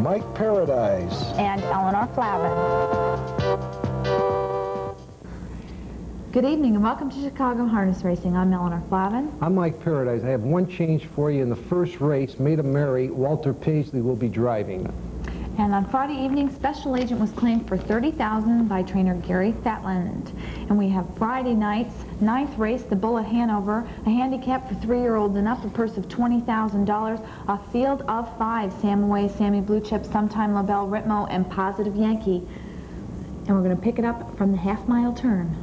Mike Paradise. And Eleanor Flavin. Good evening and welcome to Chicago Harness Racing. I'm Eleanor Flavin. I'm Mike Paradise. I have one change for you. In the first race, Maid of Mary, Walter Paisley will be driving. And on Friday evening, special agent was claimed for $30,000 by trainer Gary Fatland. And we have Friday night's 9th race, the Bull at Hanover, a handicap for 3-year-olds and up, a purse of $20,000, a field of 5, Sam Away, Sammy Blue Chip, Sometime LaBelle, Ritmo, and Positive Yankee. And we're going to pick it up from the half-mile turn.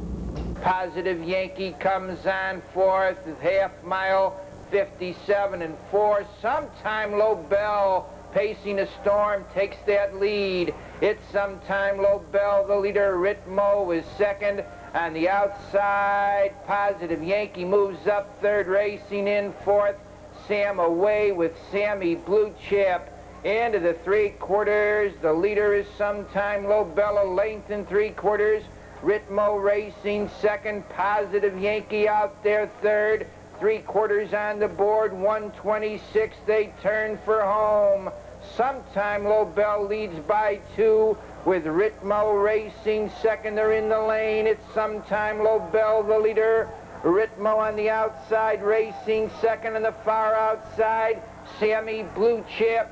Positive Yankee comes on fourth, half-mile, 57 and 4, Sometime LaBelle, pacing a storm, takes that lead. It's Sometime LaBelle, the leader. Ritmo is second. On the outside, Positive Yankee moves up third, racing in fourth. Sam Away with Sammy Blue Chip. Into the 3/4. The leader is Sometime LaBelle, a length and 3/4. Ritmo racing second. Positive Yankee out there third. 3/4 on the board, 126, they turn for home. Sometime LaBelle leads by 2 with Ritmo racing second. They're in the lane. It's Sometime LaBelle, the leader. Ritmo on the outside racing second. On the far outside, Sammy Blue Chip.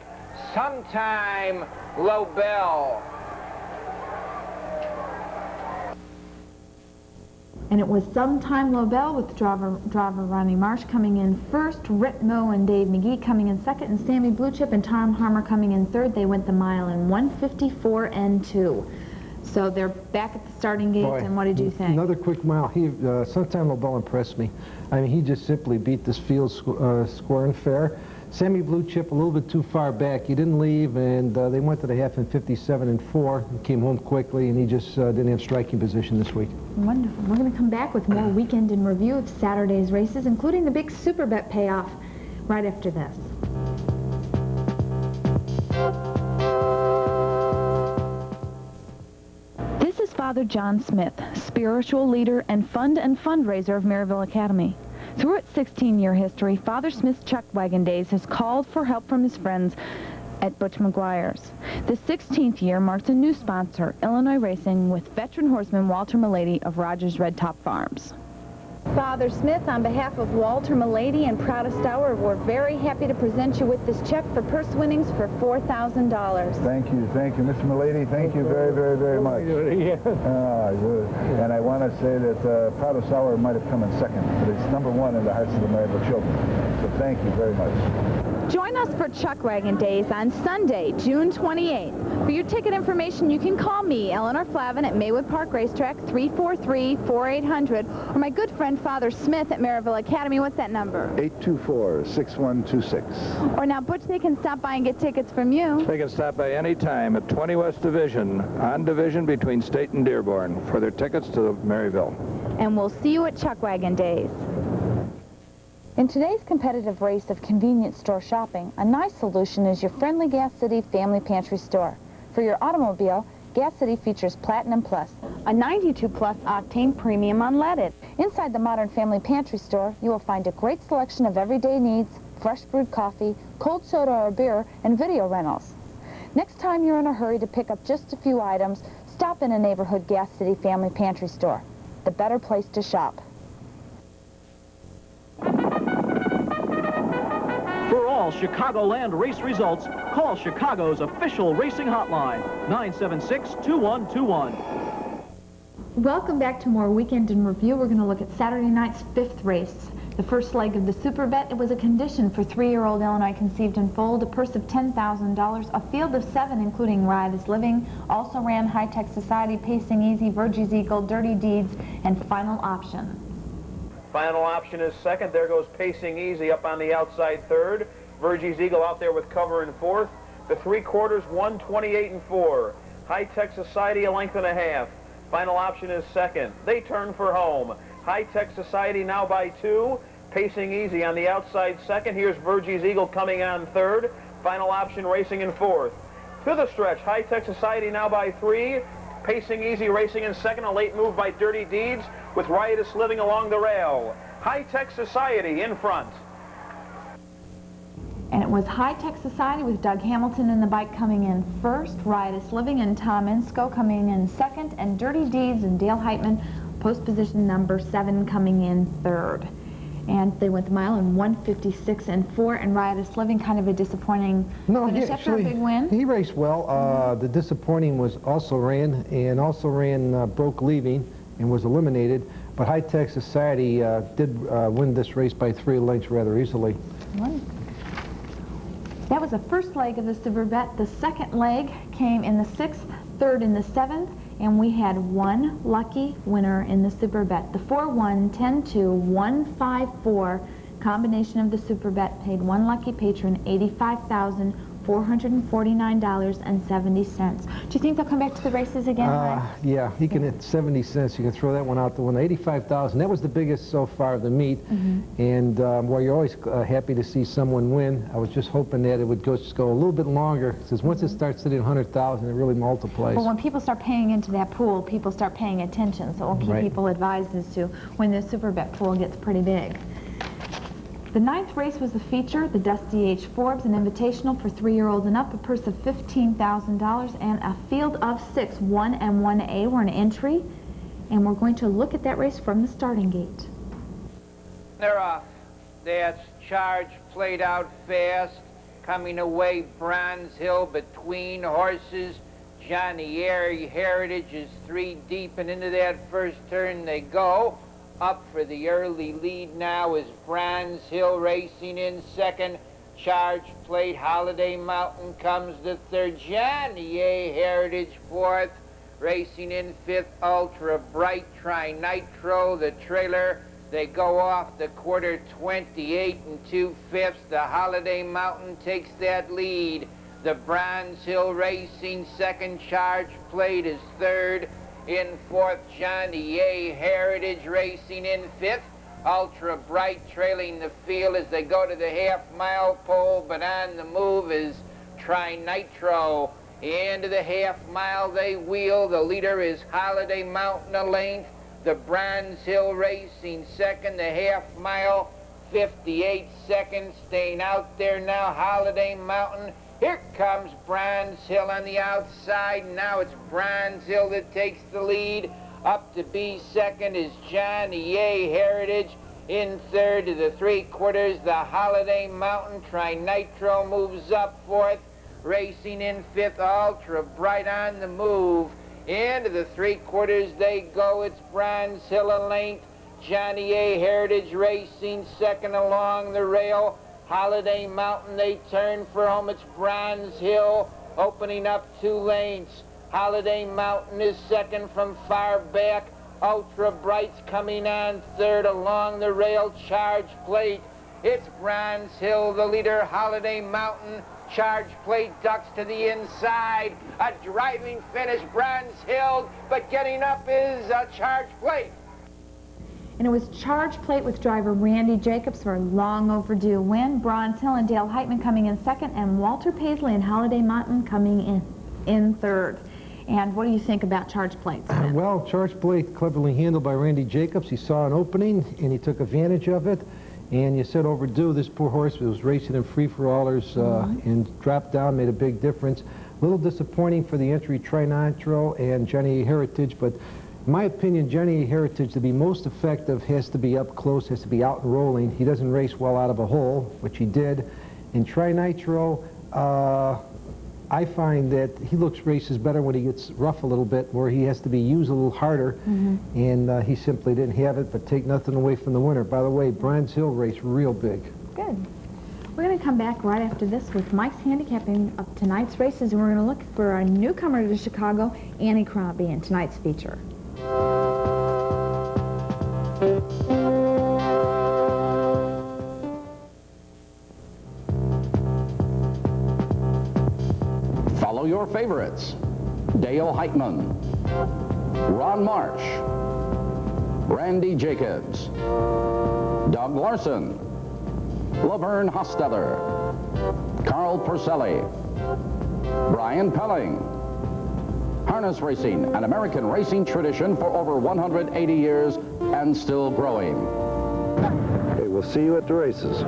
Sometime LaBelle. And it was Sometime LaBelle with driver Ronnie Marsh coming in first, Ritmo and Dave McGee coming in second, and Sammy Blue Chip and Tom Harmer coming in third. They went the mile in 1:54 and 2. So they're back at the starting gate. Boy, and what did you think? Another quick mile. Sometime LaBelle impressed me. I mean, he just simply beat this field square and fair. Sammy Blue Chip a little bit too far back. He didn't leave, and they went to the half in 57 and 4. He came home quickly, and he just didn't have striking position this week. Wonderful. We're going to come back with more weekend in review of Saturday's races, including the big super bet payoff right after this. This is Father John Smith, spiritual leader and fundraiser of Maryville Academy. Through its 16-year history, Father Smith's Chuck Wagon Days has called for help from his friends at Butch McGuire's. The 16th year marks a new sponsor, Illinois Racing, with veteran horseman Walter Milady of Rogers Red Top Farms. Father Smith, on behalf of Walter Milady and Proudest Hour, we're very happy to present you with this check for purse winnings for $4,000. Thank you, Mr. Milady. Thank you very, very, very much. And I want to say that Proudest Hour might have come in second, but it's #1 in the hearts of the Maryville children. So thank you very much. Join us for Chuck Wagon Days on Sunday, June 28th. For your ticket information, you can call me, Eleanor Flavin, at Maywood Park Racetrack, 343-4800, or my good friend Father Smith at Maryville Academy. What's that number? 824-6126. Or now, Butch, they can stop by and get tickets from you. They can stop by any time at 20 West Division, on Division between State and Dearborn, for their tickets to Maryville. And we'll see you at Chuck Wagon Days. In today's competitive race of convenience store shopping, a nice solution is your friendly Gas City Family Pantry store. For your automobile, Gas City features Platinum Plus, a 92 plus octane premium unleaded. Inside the modern Family Pantry store, you will find a great selection of everyday needs, fresh brewed coffee, cold soda or beer, and video rentals. Next time you're in a hurry to pick up just a few items, stop in a neighborhood Gas City Family Pantry store. The better place to shop. For all Chicagoland race results, call Chicago's official racing hotline, 976-2121. Welcome back to more Weekend in Review. We're going to look at Saturday night's 5th race. The first leg of the Super Bet, it was a condition for 3-year-old Illinois Conceived and Foaled, a purse of $10,000, a field of 7, including Ride is Living, Also Ran, High Tech Society, Pacing Easy, Virgie's Eagle, Dirty Deeds, and Final Option. Final Option is second. There goes Pacing Easy up on the outside third. Virgie's Eagle out there with cover in fourth. The 3/4, 128 and 4. High Tech Society, a length and a half. Final Option is second. They turn for home. High Tech Society now by 2. Pacing Easy on the outside second. Here's Virgie's Eagle coming on third. Final Option racing in fourth. To the stretch, High Tech Society now by 3. Pacing Easy racing in second. A late move by Dirty Deeds with Riotous Living along the rail. High Tech Society in front. And it was High Tech Society with Doug Hamilton in the bike coming in first, Riotous Living and Tom Insko coming in second, and Dirty Deeds and Dale Heitman, post position number 7, coming in third. And they went the mile in 1:56 and 4, and Riotous Living, kind of a disappointing finish after a big win. He raced well. The disappointing was also ran Broke Leaving and was eliminated. But High Tech Society did win this race by 3 lengths rather easily. That was the first leg of the Super Bet. The second leg came in the 6th, 3rd in the 7th, and we had one lucky winner in the Super Bet. The 4-1, 10-2, 1-5-4 combination of the Super Bet paid one lucky patron $85,449.70. Do you think they'll come back to the races again, Mike? Yeah, he can hit 70 cents. You can throw that one out the window. 85,000. That was the biggest so far of the meet. And while you're always happy to see someone win, I was just hoping that it would just go a little bit longer, because once it starts hitting 100,000, it really multiplies. Well, when people start paying into that pool, people start paying attention. So we'll keep people advised as to when the Super Bet pool gets pretty big. The 9th race was the feature, the Dusty H. Forbes, an invitational for 3-year-olds and up, a purse of $15,000, and a field of 6, 1 and 1A were an entry. And we're going to look at that race from the starting gate. They're off. That's Charge played out fast. Coming away, Bronze Hill between horses. Johnny Heritage is 3 deep, and into that first turn they go. Up for the early lead now is Bronze Hill racing in second. Charge Plate, Holiday Mountain comes the third. Johnny A. Heritage fourth. Racing in fifth, Ultra Bright, Tri-Nitro, the trailer. They go off the quarter, 28 2/5. The Holiday Mountain takes that lead. The Bronze Hill racing second. Charge Plate is third. In fourth, Johnny A. Heritage racing in fifth. Ultra Bright trailing the field as they go to the half-mile pole, but on the move is Tri-Nitro. Into the half-mile they wheel. The leader is Holiday Mountain a length. The Bronze Hill racing second. The half-mile, 58 seconds. Staying out there now, Holiday Mountain. Here comes Bronze Hill on the outside. Now it's Bronze Hill that takes the lead. Up to be second is Johnny A. Heritage. In third to the 3/4, the Holiday Mountain. Tri-Nitro moves up fourth. Racing in fifth, Ultra Bright on the move. Into the 3/4 they go. It's Bronze Hill a length. Johnny A. Heritage racing second along the rail. Holiday Mountain, they turn for home. It's Bronze Hill opening up 2 lanes. Holiday Mountain is second from far back. Ultra Bright's coming on third along the rail. Charge Plate. It's Bronze Hill, the leader. Holiday Mountain. Charge Plate ducks to the inside. A driving finish, Bronze Hill, but getting up is Charge Plate. And it was Charge Plate with driver Randy Jacobs for a long overdue win. Bronze Hill and Dale Heitman coming in second, and Walter Paisley and Holiday Mountain coming in third. And what do you think about Charge Plate? Well, Charge Plate cleverly handled by Randy Jacobs. He saw an opening and he took advantage of it. And you said overdue. This poor horse was racing in free-for-allers and dropped down, made a big difference. A little disappointing for the entry Tri-Nitro and Johnny A. Heritage, but in my opinion, Johnny A. Heritage, to be most effective, has to be up close, has to be out and rolling. He doesn't race well out of a hole, which he did. In Tri-Nitro, I find that he races better when he gets rough a little bit, where he has to be used a little harder, and he simply didn't have it, but take nothing away from the winner. By the way, Bronze Hill raced real big. Good. We're going to come back right after this with Mike's handicapping of tonight's races, and we're going to look for a newcomer to Chicago, Annie Crombie, in tonight's feature. Follow your favorites: Dale Heitman, Ron Marsh, Randy Jacobs, Doug Larson, Laverne Hostetter, Carl Purcelli, Brian Pelling. Harness racing, an American racing tradition for over 180 years and still growing. Okay, we'll see you at the races.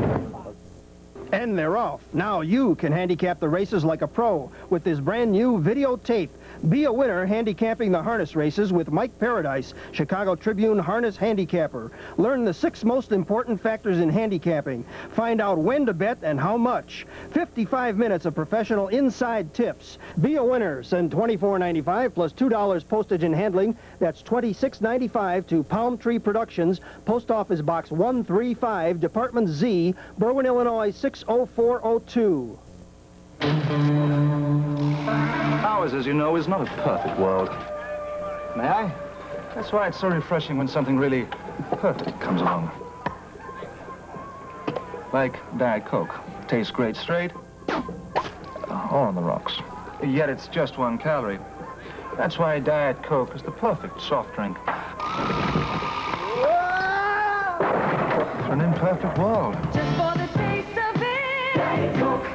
And they're off. Now you can handicap the races like a pro with this brand new videotape. Be a winner handicapping the harness races with Mike Paradise, Chicago Tribune harness handicapper. Learn the 6 most important factors in handicapping. Find out when to bet and how much. 55 minutes of professional inside tips. Be a winner. Send $24.95 plus $2 postage and handling. That's $26.95 to Palm Tree Productions, Post Office Box 135, Department Z, Berwyn, Illinois 60402. Ours, as you know, is not a perfect world. May I? That's why it's so refreshing when something really perfect comes along. Like Diet Coke. Tastes great straight or on the rocks. Yet it's just 1 calorie. That's why Diet Coke is the perfect soft drink. For an imperfect world. Just for the taste of it. Diet Coke.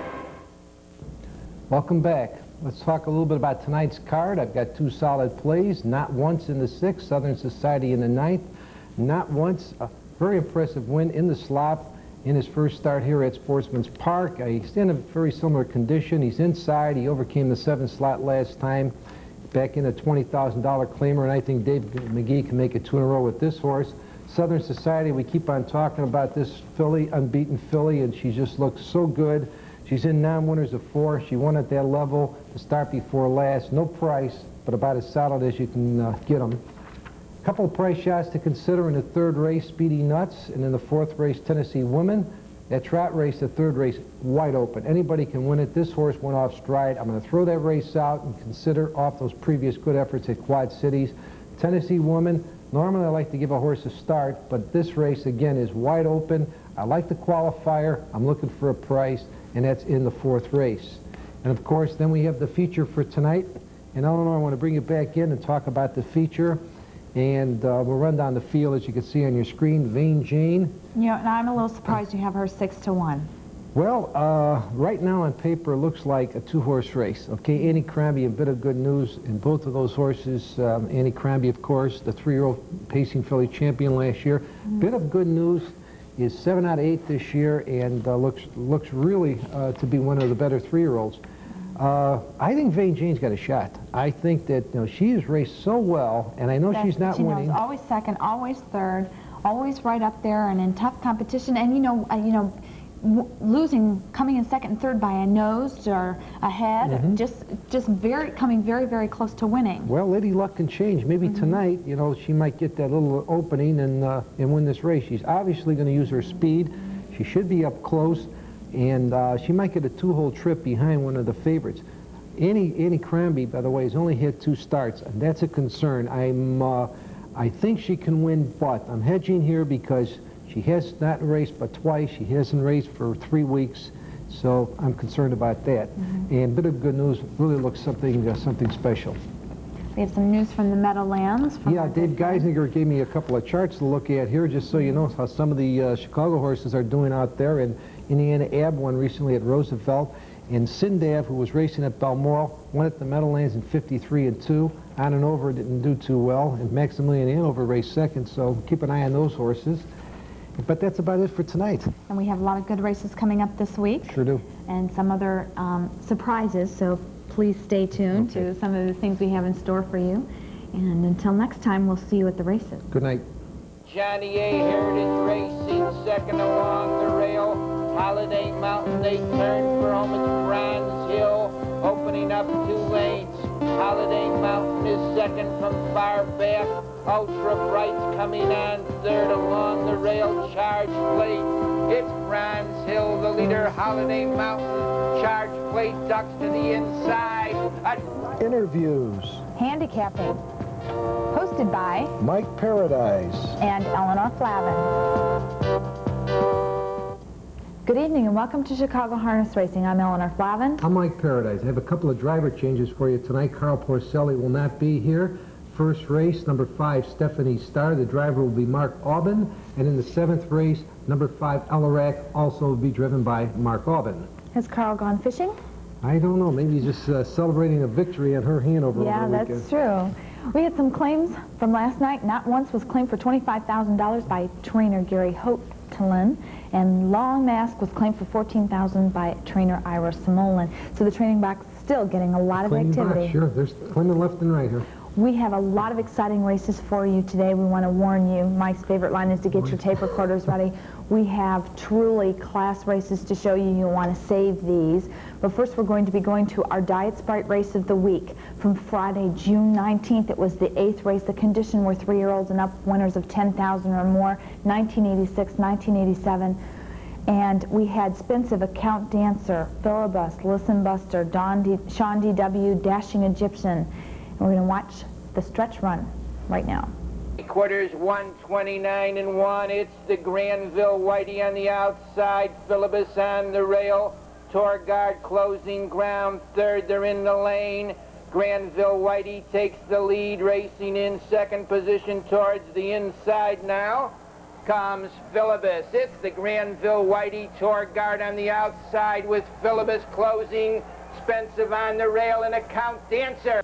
Welcome back. Let's talk a little bit about tonight's card. I've got 2 solid plays. Not Once in the 6th, Southern Society in the 9th. Not Once, a very impressive win in the slop in his first start here at Sportsman's Park. He's in a very similar condition. He's inside. He overcame the 7 slot last time. Back in a $20,000 claimer, and I think Dave McGee can make it 2 in a row with this horse. Southern Society, we keep on talking about this filly, unbeaten filly, and she just looks so good. She's in non-winners of 4. She won at that level to start before last. No price, but about as solid as you can get them. A couple of price shots to consider in the 3rd race, Speedy Nuts, and in the 4th race, Tennessee Women. That trot race, the 3rd race, wide open. Anybody can win it. This horse went off stride. I'm going to throw that race out and consider off those previous good efforts at Quad Cities. Tennessee Woman, normally I like to give a horse a start, but this race, again, is wide open. I like the qualifier. I'm looking for a price, and that's in the 4th race. And, of course, then we have the feature for tonight. And, Eleanor, I want to bring you back in and talk about the feature. And we'll run down the field, as you can see on your screen. Vain Jane. You know, and I'm a little surprised you have her 6 to 1. Well, right now on paper, it looks like a 2-horse race. Okay, Annie Crombie, a bit of good news in both of those horses. Annie Crombie, of course, the 3-year-old pacing filly champion last year. Bit of good news is 7 out of 8 this year, and looks really to be one of the better 3-year-olds. I think Vain Jane's got a shot. I think that she has raced so well, and I know she's not winning. She knows always 2nd, always 3rd, always right up there, and in tough competition. And losing, coming in 2nd and 3rd by a nose or a head, just coming very, very close to winning. Well, Lady Luck can change. Maybe tonight, she might get that little opening and win this race. She's obviously going to use her speed. She should be up close. And she might get a 2-hole trip behind one of the favorites. Annie Crombie, by the way, has only had 2 starts, and that's a concern. I think she can win, but I'm hedging here because she has not raced but twice. She hasn't raced for 3 weeks, so I'm concerned about that. And a bit of good news, really looks something special. We have some news from the Meadowlands. Yeah, Dave Geisinger gave me a couple of charts to look at here, just so you know how some of the Chicago horses are doing out there. And Indiana Ab won recently at Roosevelt, and Sindav, who was racing at Balmoral, won at the Meadowlands in 53-2. On and Over didn't do too well, and Maximilian Hanover raced 2nd, so keep an eye on those horses. But that's about it for tonight. And we have a lot of good races coming up this week. Sure do. And some other surprises, so please stay tuned to some of the things we have in store for you. And until next time, we'll see you at the races. Good night. Johnny A. Heritage Racing, 2nd along the rail. Holiday Mountain, they turn for home at Bronze Hill, opening up 2 lanes. Holiday Mountain is 2nd from far back. Ultra Bright's coming on 3rd along the rail. Charge Plate, it's Bronze Hill, the leader. Holiday Mountain, Charge Plate ducks to the inside. Interviews. Handicapping. Hosted by Mike Paradise and Eleanor Flavin. Good evening and welcome to Chicago Harness Racing. I'm Eleanor Flavin. I'm Mike Paradise. I have a couple of driver changes for you tonight. Carl Porcelli will not be here. First race, number 5, Stephanie Starr. The driver will be Mark Aubin. And in the 7th race, number 5, Elarac, also will be driven by Mark Aubin. Has Carl gone fishing? I don't know. Maybe he's just celebrating a victory on her Hanover over the weekend. Yeah, that's true. We had some claims from last night. Not Once was claimed for $25,000 by trainer Gary Hope Talin, and Long Mask was claimed for $14,000 by trainer Ira Simolin. So the training box is still getting a lot of activity. Sure, there's Clinton left and right here. We have a lot of exciting races for you today. We want to warn you. Mike's favorite line is to get your tape recorders ready. We have truly class races to show you. You'll want to save these. But first, we're going to be going to our Diet Sprite race of the week. From Friday, June 19th, it was the 8th race. The condition were 3-year-olds and up, winners of 10,000 or more, 1986, 1987. And we had Spensive, Account Dancer, Philibus, Listen Buster, Sean D.W., Dashing Egyptian. And we're going to watch the stretch run right now. Quarters 129 and 1. It's the Granville Whitey on the outside. Philibus on the rail. Torgard closing ground third. They're in the lane. Granville Whitey takes the lead, racing in second position towards the inside now. Comes Philibus. It's the Granville Whitey. Torgard on the outside with Philibus closing. Spensive on the rail and Account Dancer.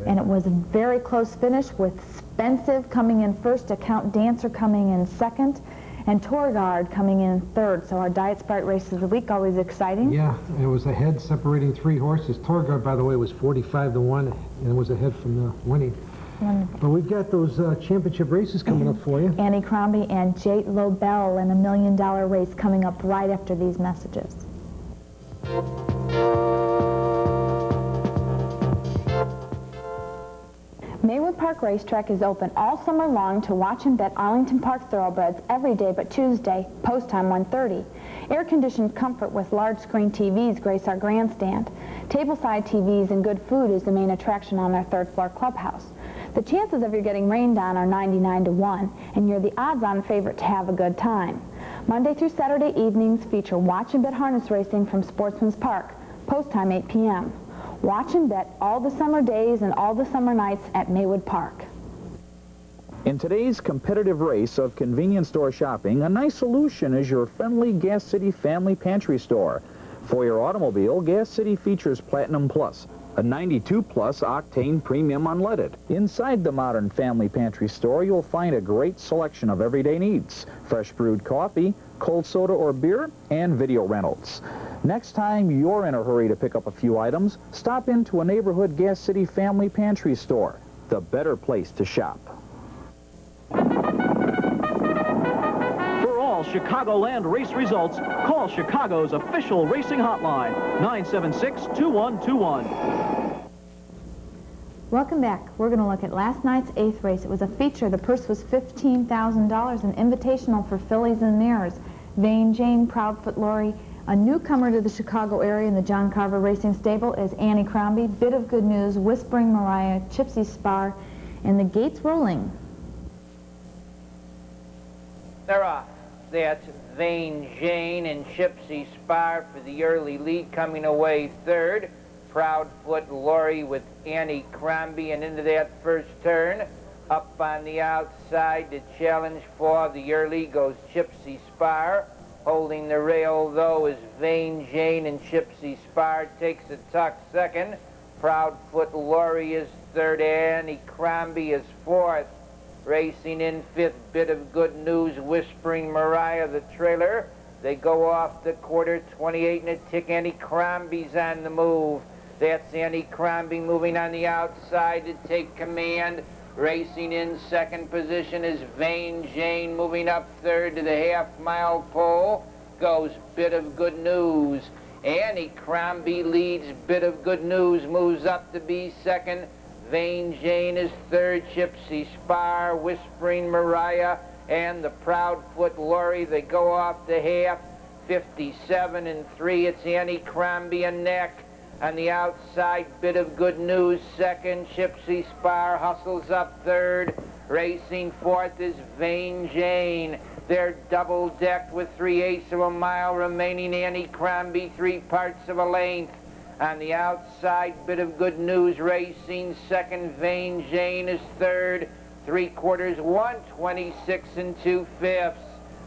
And it was a very close finish with Spensive coming in first, Account Dancer coming in second, and Torgard coming in third. So our Diet Sprite race of the week, always exciting. Yeah, it was ahead separating 3 horses. Torgard, by the way, was 45-1 and was ahead from the winning. But we've got those championship races coming up for you. Annie Crombie and Jate Lobel in $1 million race coming up right after these messages. Maywood Park Racetrack is open all summer long to watch and bet Arlington Park thoroughbreds every day but Tuesday, post time 1:30. Air-conditioned comfort with large-screen TVs grace our grandstand. Tableside TVs and good food is the main attraction on our third-floor clubhouse. The chances of you getting rained on are 99-1, and you're the odds-on favorite to have a good time. Monday through Saturday evenings feature watch and bet harness racing from Sportsman's Park, post time 8 p.m. Watch and bet all the summer days and all the summer nights at Maywood Park. In today's competitive race of convenience store shopping, a nice solution is your friendly Gas City Family Pantry Store. For your automobile, Gas City features Platinum Plus, a 92-plus octane premium unleaded. Inside the modern Family Pantry Store, you'll find a great selection of everyday needs: fresh brewed coffee, cold soda or beer, and video rentals. Next time you're in a hurry to pick up a few items, stop into a neighborhood Gas City Family Pantry Store, the better place to shop. For all Chicagoland race results, call Chicago's official racing hotline, 976-2121. Welcome back. We're going to look at last night's 8th race. It was a feature. The purse was $15,000, an invitational for fillies and mares. Vain Jane, Proudfoot Lori. A newcomer to the Chicago area in the John Carver Racing Stable is Annie Crombie, Bit of Good News, Whispering Mariah, Gypsy Spar, and the gates rolling. They're off. That's Vain Jane and Gypsy Spar for the early lead, coming away third. Proudfoot Lori with Annie Crombie, and into that first turn. Up on the outside to challenge for the early goes Gypsy Spar. Holding the rail, though, is Vain Jane, and Gypsy Spar takes a tuck second. Proudfoot Lori is third, Annie Crombie is fourth. Racing in fifth, Bit of Good News, Whispering Mariah, the trailer. They go off the quarter, 28 and a tick. Annie Crombie's on the move. That's Annie Crombie moving on the outside to take command. Racing in second position is Vain Jane, moving up third to the half-mile pole. Goes Bit of Good News. Annie Crombie leads. Bit of Good News moves up to be second. Vain Jane is third. Gypsy Spar, Whispering Mariah, and the Proudfoot Lori. They go off the half. 57 and 3. It's Annie Crombie and neck. On the outside, Bit of Good News second. Gypsy Spar hustles up third. Racing fourth is Vain Jane. They're double-decked with 3/8 of a mile remaining. Annie Crombie 3/4 of a length. On the outside, Bit of Good News racing second. Vain Jane is third. 3/4, 126 and 2/5.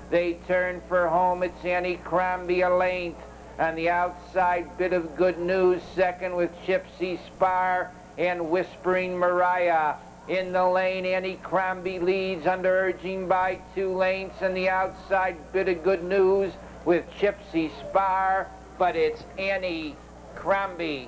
They turn for home. It's Annie Crombie a length. On the outside, Bit of Good News second with Gypsy Spar and Whispering Mariah. In the lane, Annie Crombie leads under urging by 2 lengths, and the outside bit of good news with Gypsy Spar, but it's Annie Crombie.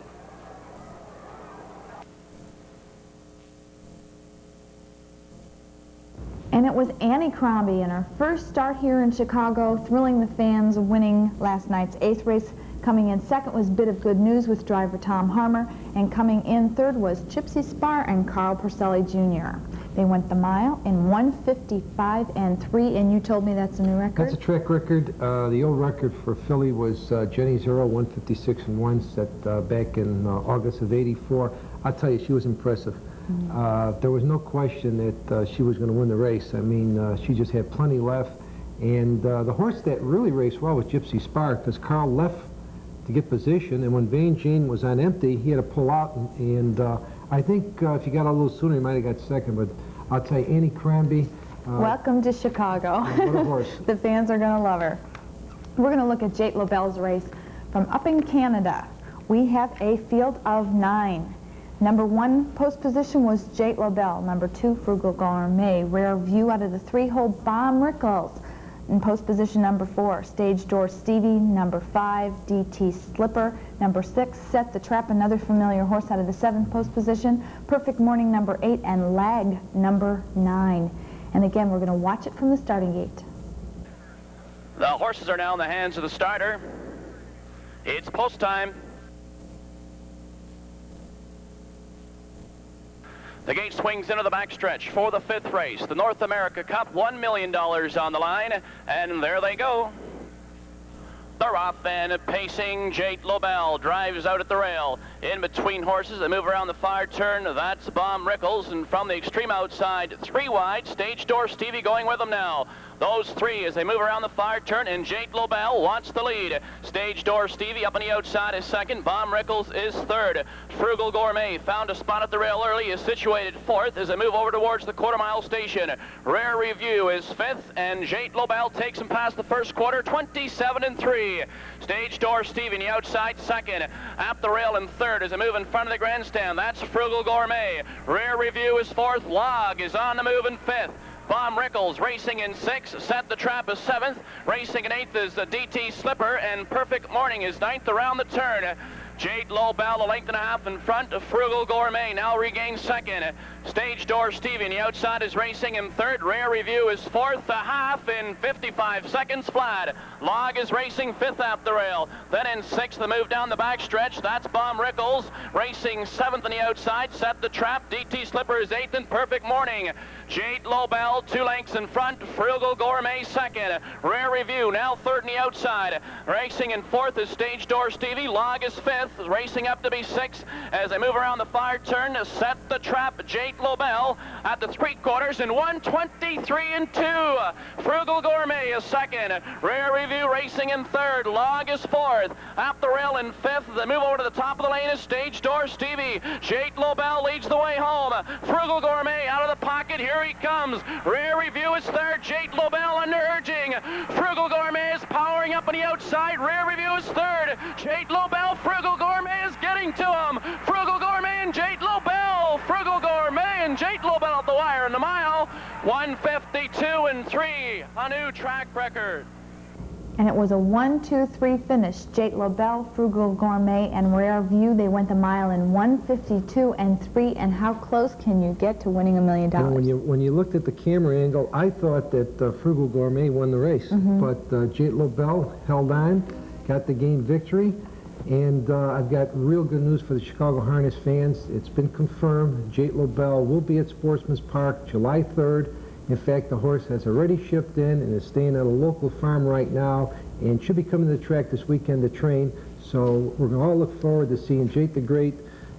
And it was Annie Crombie in her first start here in Chicago, thrilling the fans, winning last night's 8th race. Coming in second was Bit of Good News with driver Tom Harmer, and coming in third was Gypsy Spar and Carl Purcelli Jr. They went the mile in 1:55 and 3, and you told me that's a new record? That's a track record. The old record for Philly was Jenny Zero, 1:56 and 1, set back in August of '84. I'll tell you, she was impressive. There was no question that she was going to win the race. I mean, she just had plenty left. And the horse that really raced well was Gypsy Spar, because Carl left to get position, and when Van Jane was on empty, he had to pull out. And I think if he got a little sooner, he might have got second. But I'll tell you, Annie Crombie. Welcome to Chicago. What a horse. The fans are going to love her. We're going to look at Jate Lobel's race from up in Canada. We have a field of 9. Number 1 post position was Jate Lobel. Number 2, Frugal Gourmet. Rare View out of the 3-hole Bomb Rickles. In post position number 4, Stage Door Stevie. Number 5, DT Slipper. Number 6, Set the Trap, another familiar horse out of the 7th post position. Perfect Morning number 8, and Lag number 9. And again, we're going to watch it from the starting gate. The horses are now in the hands of the starter. It's post time. The gate swings into the backstretch for the 5th race. The North America Cup, $1 million on the line, and there they go. They're off, and pacing Jate Lobel drives out at the rail. In between horses, they move around the far turn. That's Bomb Rickles, and from the extreme outside, 3 wide, Stage Door Stevie going with them now. Those 3 as they move around the far turn, and Jate Lobel wants the lead. Stage Door Stevie up on the outside is second. Bomb Rickles is third. Frugal Gourmet found a spot at the rail early, is situated 4th as they move over towards the quarter-mile station. Rare Review is 5th, and Jate Lobel takes him past the first quarter, 27 and 3. Stage Door Stevie on the outside 2nd. At the rail in 3rd as they move in front of the grandstand. That's Frugal Gourmet. Rare Review is 4th. Log is on the move in 5th. Bomb Rickles racing in 6th. Set the Trap is 7th. Racing in 8th is the DT Slipper, and Perfect Morning is 9th around the turn. Jate Lobel a length and a half in front. Frugal Gourmet now regains 2nd. Stage Door Stevie on the outside is racing in 3rd. Rare Review is 4th, a half in 55 seconds flat. Log is racing 5th at the rail. Then in 6th, the move down the backstretch. That's Bomb Rickles racing 7th on the outside. Set the Trap. DT Slipper is 8th, and Perfect Morning. Jate Lobel 2 lengths in front. Frugal Gourmet 2nd. Rare Review now 3rd on the outside. Racing in 4th is Stage Door Stevie. Log is 5th. Racing up to be 6th as they move around the far turn. Set the Trap. Jate Lobel at the 3/4 in 1:23 and 2. Frugal Gourmet is 2nd. Rare Review racing in 3rd. Log is 4th. At the rail in 5th. They move over to the top of the lane is Stage Door Stevie. Jate Lobel leads the way home. Frugal Gourmet out of the pocket. Here he comes. Rare Review is 3rd. Jate Lobel under urging. Frugal Gourmet is powering up on the outside. Rare Review is 3rd. Jate Lobel. Frugal Gourmet is getting to him. Frugal Gourmet and Jate Lobel. Frugal Gourmet and Jate Lobel at the wire in the mile. 1:52 and 3. A new track record. And it was a 1-2-3 finish. Jate Lobel, Frugal Gourmet, and Rare View. They went the mile in 1:52 and 3. And how close can you get to winning $1 million? You know, when you looked at the camera angle, I thought that Frugal Gourmet won the race. But Jate Lobel held on, got the game victory. And I've got real good news for the Chicago Harness fans. It's been confirmed. Jate Lobel will be at Sportsman's Park July 3rd. In fact, the horse has already shipped in and is staying at a local farm right now and should be coming to the track this weekend to train. So we're going to all look forward to seeing Jate the Great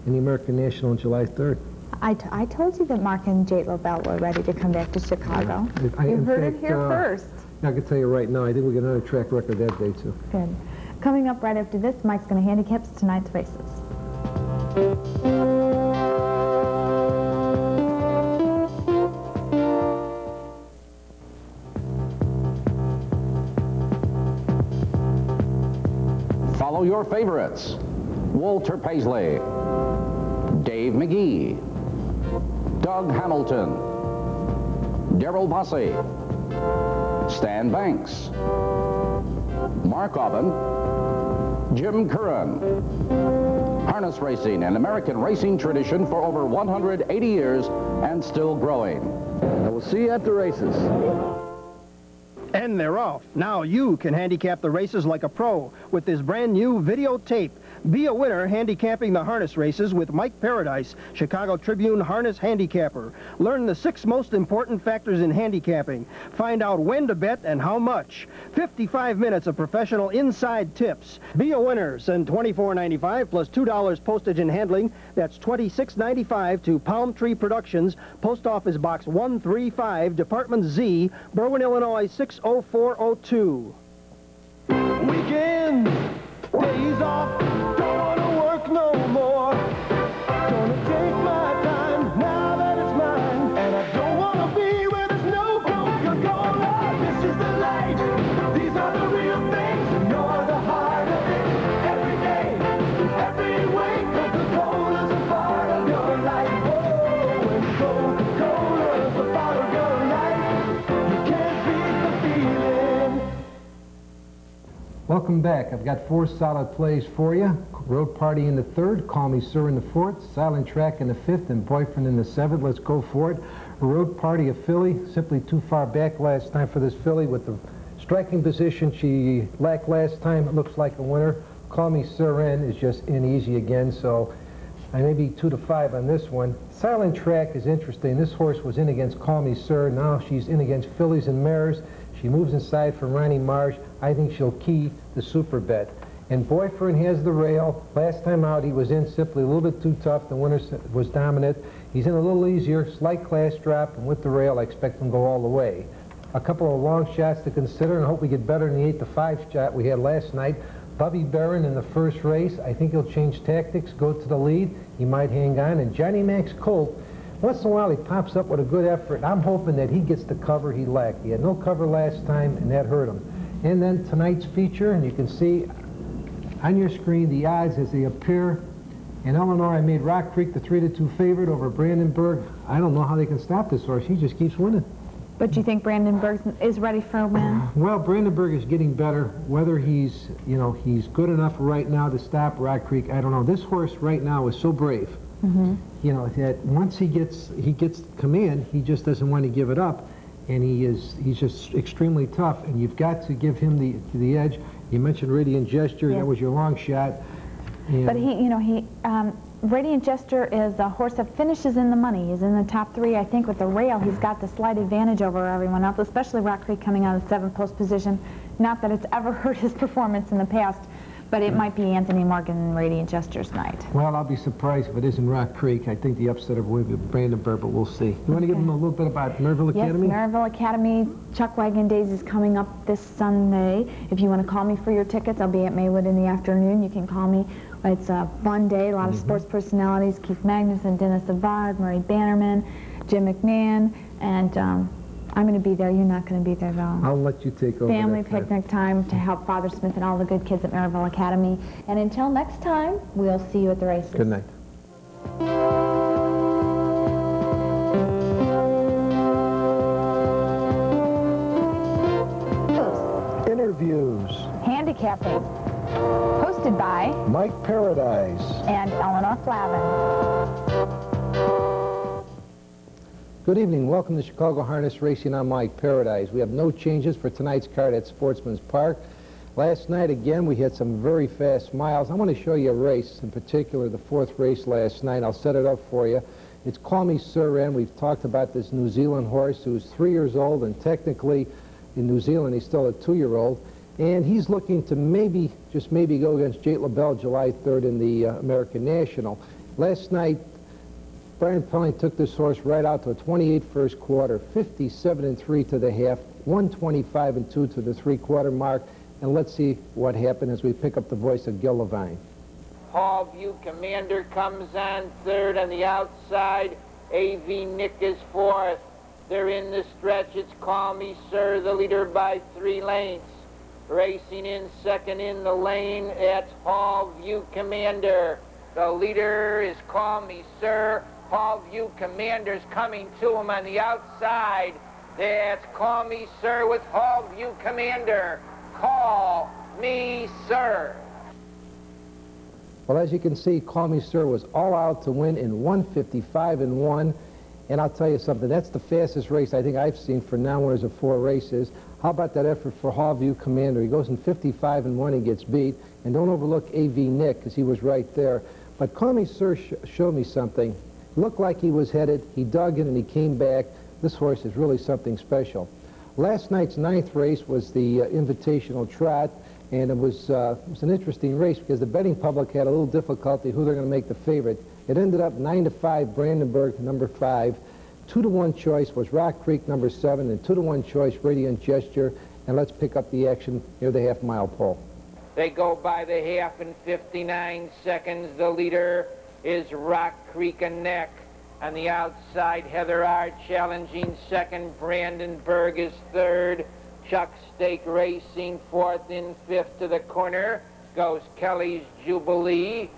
in the American National on July 3rd. I told you that Mark and Jate Lobel were ready to come back to Chicago. You heard it here first. I can tell you right now, I think we'll get another track record that day, too. Good. Coming up right after this, Mike's going to handicap tonight's races. Follow your favorites: Walter Paisley, Dave McGee, Doug Hamilton, Darrell Bossy, Stan Banks, Mark Aubin, Jim Curran. Harness racing, an American racing tradition for over 180 years and still growing. And we'll see you at the races. And they're off. Now you can handicap the races like a pro with this brand new videotape. Be a winner handicapping the harness races with Mike Paradise, Chicago Tribune harness handicapper. Learn the 6 most important factors in handicapping. Find out when to bet and how much. 55 minutes of professional inside tips. Be a winner. Send $24.95 plus $2 postage and handling. That's $26.95 to Palm Tree Productions, Post Office Box 135, Department Z, Berwyn, Illinois 60402. Weekends, days off, don't want to work no more. Gonna take my time now that it's mine, and I don't want to be where there's no Coca-Cola. This is the light, these are the real things, and you're the heart of it. Every day, every way, Coca-Cola's a part of your life. Oh, when Coca-Cola's a part of your life, you can't beat the feeling. Welcome back. I've got 4 solid plays for you. Road Party in the 3rd, Call Me Sir in the 4th, Silent Track in the 5th, and Boyfriend in the 7th. Let's go for it. Road Party, a filly, simply too far back last time for this filly with the striking position she lacked last time. It looks like a winner. Call Me Sir in is just in easy again, so I may be 2 to 5 on this one. Silent Track is interesting. This horse was in against Call Me Sir. Now she's in against fillies and mares. She moves inside for Ronnie Marsh. I think she'll key the super bet. And Boyfriend has the rail. Last time out, he was in simply a little bit too tough. The winner was dominant. He's in a little easier, slight class drop, and with the rail, I expect him to go all the way. A couple of long shots to consider, and I hope we get better than the 8-5 shot we had last night. Bubby Barron in the first race. I think he'll change tactics, go to the lead. He might hang on. And Johnny Max Colt, once in a while he pops up with a good effort. I'm hoping that he gets the cover he lacked. He had no cover last time, and that hurt him. And then tonight's feature, and you can see on your screen the odds as they appear. In Eleanor, I made Rock Creek the 3-2 favorite over Brandenburg. I don't know how they can stop this horse. He just keeps winning. But you think Brandenburg is ready for a win? Well, Brandenburg is getting better. Whether he's, he's good enough right now to stop Rock Creek, I don't know. This horse right now is so brave. That once he gets command, he just doesn't want to give it up, and he's just extremely tough. And you've got to give him the edge. You mentioned Radiant Gesture. That was your long shot. And but Radiant Gesture is a horse that finishes in the money. He's in the top 3, I think. With the rail, he's got the slight advantage over everyone else, especially Rock Creek coming out of the 7th post position. Not that it's ever hurt his performance in the past, but it might be Anthony Morgan and Radiant Gesture's night. Well, I'll be surprised if it isn't Rock Creek. I think the upsetter will be Brandenburg, but we'll see. You want to give them a little bit about Maryville Academy? Yes, Maryville Academy. Chuck Wagon Days is coming up this Sunday. If you want to call me for your tickets, I'll be at Maywood in the afternoon. You can call me. It's a fun day. A lot of sports personalities. Keith Magnuson, Dennis Savard, Murray Bannerman, Jim McMahon, and I'm going to be there. You're not going to be there, though. I'll let you take over. Family picnic time to help Father Smith and all the good kids at Maryville Academy. And until next time, we'll see you at the races. Good night. Interviews. Handicapping. Hosted by Mike Paradise and Eleanor Flavin. Good evening. Welcome to Chicago Harness Racing. I'm Mike Paradise. We have no changes for tonight's card at Sportsman's Park. Last night, again, we had some very fast miles. I want to show you a race, in particular, the 4th race last night. I'll set it up for you. It's Call Me Sir, and we've talked about this New Zealand horse who's 3 years old, and technically, in New Zealand, he's still a 2-year-old. And he's looking to maybe, just maybe, go against Jate LaBelle July 3rd in the American National. Last night, Brian Pelling took this horse right out to a 28 first quarter, 57-3 to the half, 125-2 to the 3/4 mark. And let's see what happened as we pick up the voice of Gil Levine. Hallview Commander comes on 3rd on the outside. A.V. Nick is 4th. They're in the stretch. It's Call Me Sir, the leader by 3 lengths. Racing in 2nd in the lane at Hallview Commander. The leader is Call Me Sir. Hall View Commander's coming to him on the outside. That's Call Me Sir with Hall View Commander. Call Me Sir. Well, as you can see, Call Me Sir was all out to win in 1:55.1. And I'll tell you something, that's the fastest race I think I've seen for non-winners of 4 races. How about that effort for Hall View Commander? He goes in 55.1, he gets beat. And don't overlook A.V. Nick, because he was right there. But Call Me Sir showed me something. Looked like he was headed, he dug in and he came back. This horse is really something special. Last night's 9th race was the Invitational Trot, and it was an interesting race because the betting public had a little difficulty who they're going to make the favorite. It ended up 9-5 Brandenburg, number 5. 2-1 choice was Rock Creek, number 7, and 2-1 choice Radiant Gesture. And let's pick up the action near the half-mile pole. They go by the half in 59 seconds. The leader is Rock Creek and Neck. On the outside, Heather R. challenging second. Brandenburg is third. Chuck Stake Racing fourth. In fifth to the corner goes Kelly's Jubilee.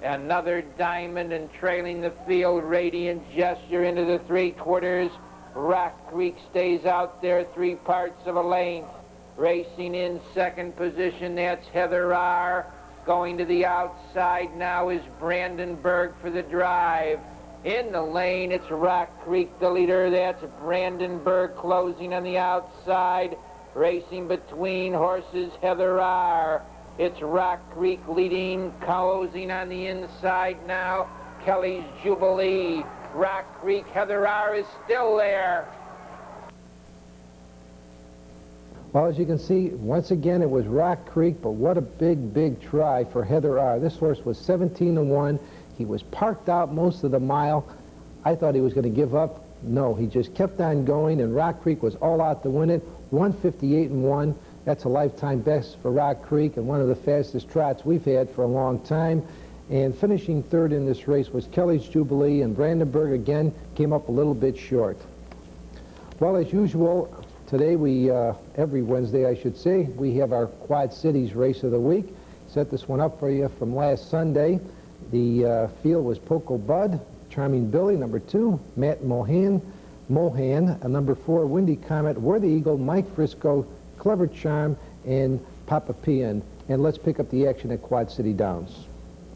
Another diamond, and trailing the field, Radiant Gesture into the 3/4. Rock Creek stays out there 3 parts of a length. Racing in second position, that's Heather R. Going to the outside now is Brandenburg for the drive. In the lane, it's Rock Creek, the leader. That's Brandenburg closing on the outside. Racing between horses, Heather R. It's Rock Creek leading, closing on the inside now. Kelly's Jubilee. Rock Creek, Heather R. is still there. Well, as you can see, once again, it was Rock Creek, but what a big, big try for Heather R. This horse was 17-1. He was parked out most of the mile. I thought he was going to give up. No, he just kept on going, and Rock Creek was all out to win it. 1:58.1. That's a lifetime best for Rock Creek and one of the fastest trots we've had for a long time. And finishing third in this race was Kelly's Jubilee, and Brandenburg again came up a little bit short. Well, as usual, today we, every Wednesday I should say, we have our Quad Cities race of the week. Set this one up for you from last Sunday. The field was Poco Bud, Charming Billy, number 2, Matt Mohan, number 4, Windy Comet, Worthy Eagle, Mike Frisco, Clever Charm, and Papa Pian. And let's pick up the action at Quad City Downs.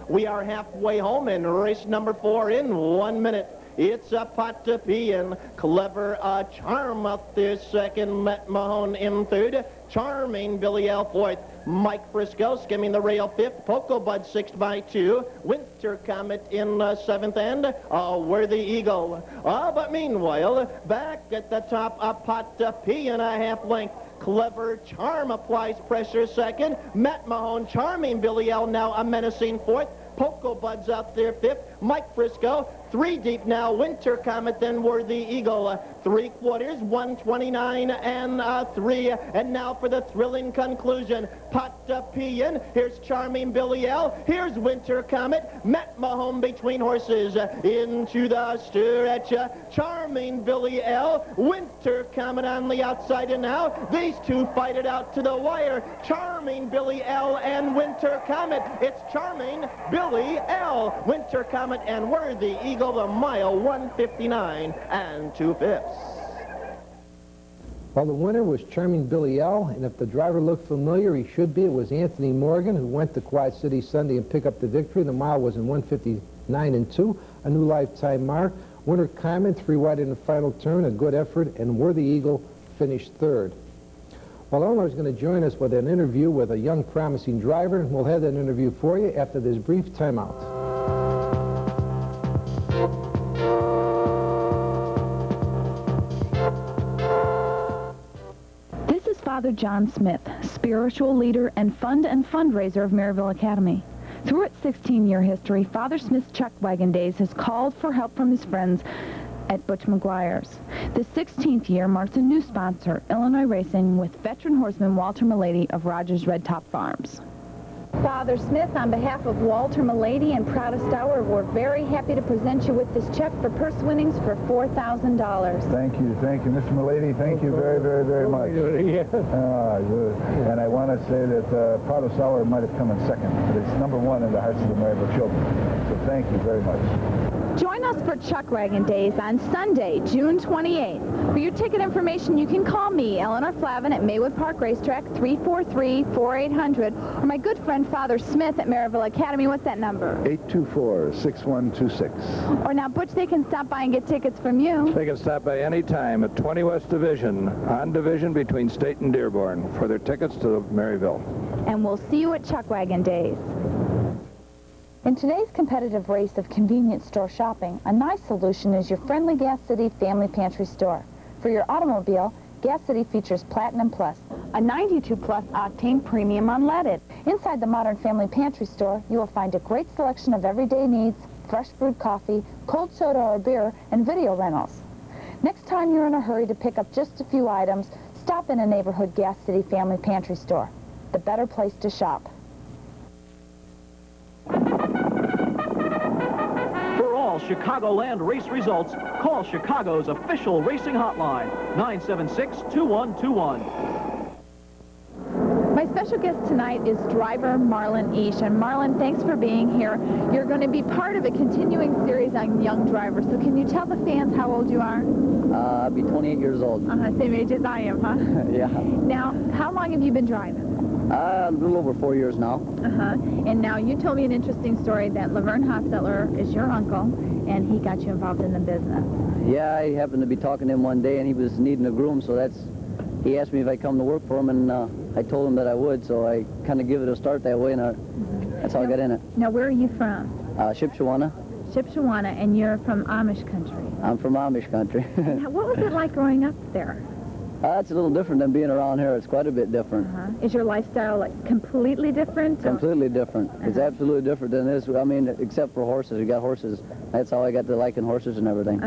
We are halfway home in race number 4 in 1 minute. It's a Papa Pian, Clever Charm up there second, Matt Mahone in third, Charming Billy L fourth, Mike Frisco skimming the rail fifth, Poco Bud 6 by 2, Winter Comet in seventh, and Worthy Eagle. But meanwhile, back at the top, a Papa Pian a half length. Clever Charm applies pressure second. Matt Mahone, Charming Billy L now a menacing fourth. Poco Bud's out there fifth. Mike Frisco 3 deep now. Winter Comet, then Worthy Eagle. 3/4, 129 and 3. And now for the thrilling conclusion. Papa Pian. Here's Charming Billy L. Here's Winter Comet. Matt Mahone between horses. Into the stretch. Charming Billy L. Winter Comet on the outside. And now these two fight it out to the wire. Charming Billy L. and Winter Comet. It's Charming Billy L. Winter Comet and Worthy Eagle, the mile 1:59 2/5. Well, the winner was Charming Billy L., and if the driver looked familiar, he should be. It was Anthony Morgan, who went to Quad City Sunday and picked up the victory. The mile was in 1:59 2, a new lifetime mark. Winter Comet, 3 wide in the final turn, a good effort, and Worthy Eagle finished third. Well, Eleanor is going to join us with an interview with a young, promising driver, and we'll have that interview for you after this brief timeout. This is Father John Smith, spiritual leader and fund and fundraiser of Maryville Academy. Through its 16-year history, Father Smith's Chuck Wagon Days has called for help from his friends at Butch McGuire's. The 16th year marks a new sponsor, Illinois Racing, with veteran horseman Walter Milady of Rogers Red Top Farms. Father Smith, on behalf of Walter Milady and Proudest Hour, we're very happy to present you with this check for purse winnings for $4,000. Thank you, Mr. Milady. Thank you very, very, very much. And I want to say that Proudest Hour might have come in second, but it's number 1 in the hearts of the Maryville children. So thank you very much. Join us for Chuck Wagon Days on Sunday, June 28th. For your ticket information, you can call me, Eleanor Flavin, at Maywood Park Racetrack, 343-4800, or my good friend Father Smith at Maryville Academy. What's that number? 824-6126. Or now, Butch, they can stop by and get tickets from you. They can stop by any time at 20 West Division, on Division between State and Dearborn, for their tickets to Maryville. And we'll see you at Chuck Wagon Days. In today's competitive race of convenience store shopping, a nice solution is your friendly Gas City Family Pantry store. For your automobile, Gas City features Platinum Plus, a 92 plus octane premium unleaded. Inside the modern Family Pantry store, you will find a great selection of everyday needs, fresh brewed coffee, cold soda or beer, and video rentals. Next time you're in a hurry to pick up just a few items, stop in a neighborhood Gas City Family Pantry store. The better place to shop. For all Chicagoland race results, call Chicago's official racing hotline, 976-2121. My special guest tonight is driver Marlon Eash. And Marlon, thanks for being here. You're going to be part of a continuing series on young drivers. So can you tell the fans how old you are? I'll be 28 years old. Same age as I am, huh? Yeah. Now, how long have you been driving? A little over 4 years now. And now you told me an interesting story that Laverne Hostetler is your uncle, and he got you involved in the business. Yeah, I happened to be talking to him one day, and he was needing a groom, so he asked me if I'd come to work for him, and I told him that I would, so I kind of give it a start that way, and that's how I got in it. Now, where are you from? Shipshewana. Shipshewana, and you're from Amish country. I'm from Amish country. What was it like growing up there? It's a little different than being around here. It's quite a bit different. Is your lifestyle like completely different? Completely different. It's absolutely different than this. I mean, except for horses. We got horses. That's how I got to liking horses and everything.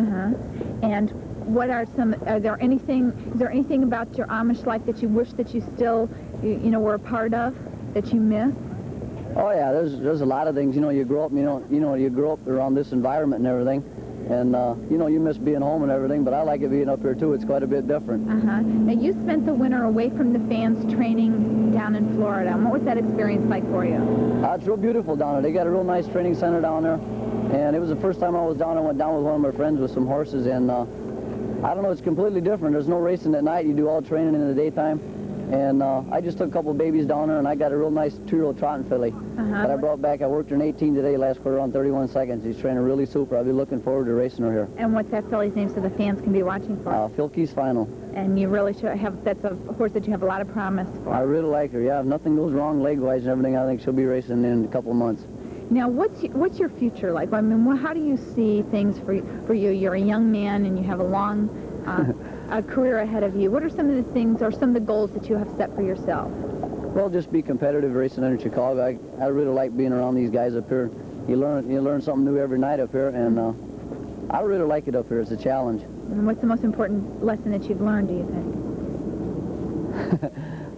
And what are is there anything about your Amish life that you wish that you still, were a part of, that you miss? Oh yeah, there's a lot of things. You grow up, you grow up around this environment and everything. And, you miss being home and everything, but I like it being up here, too. It's quite a bit different. Now, you spent the winter away from the fans training down in Florida. And what was that experience like for you? It's real beautiful down there. They got a real nice training center down there. And it was the first time I was down. I went down with one of my friends with some horses. And, I don't know, it's completely different. There's no racing at night. You do all training in the daytime. And I just took a couple babies down there, and I got a real nice 2-year-old trotting filly that I brought back. I worked her in 18 today, last quarter on 31 seconds. She's training really super. I'll be looking forward to racing her here. And what's that filly's name so the fans can be watching for? Filkey's Final. And you really should have, that's a horse that you have a lot of promise for. I really like her, yeah. If nothing goes wrong leg-wise and everything, I think she'll be racing in a couple of months. Now, what's your future like? I mean, how do you see things for you? You're a young man, and you have a long a career ahead of you. What are some of the things or some of the goals that you have set for yourself? Well, just be competitive racing in Chicago. I really like being around these guys up here. You learn something new every night up here, and I really like it up here. It's a challenge. And what's the most important lesson that you've learned, do you think?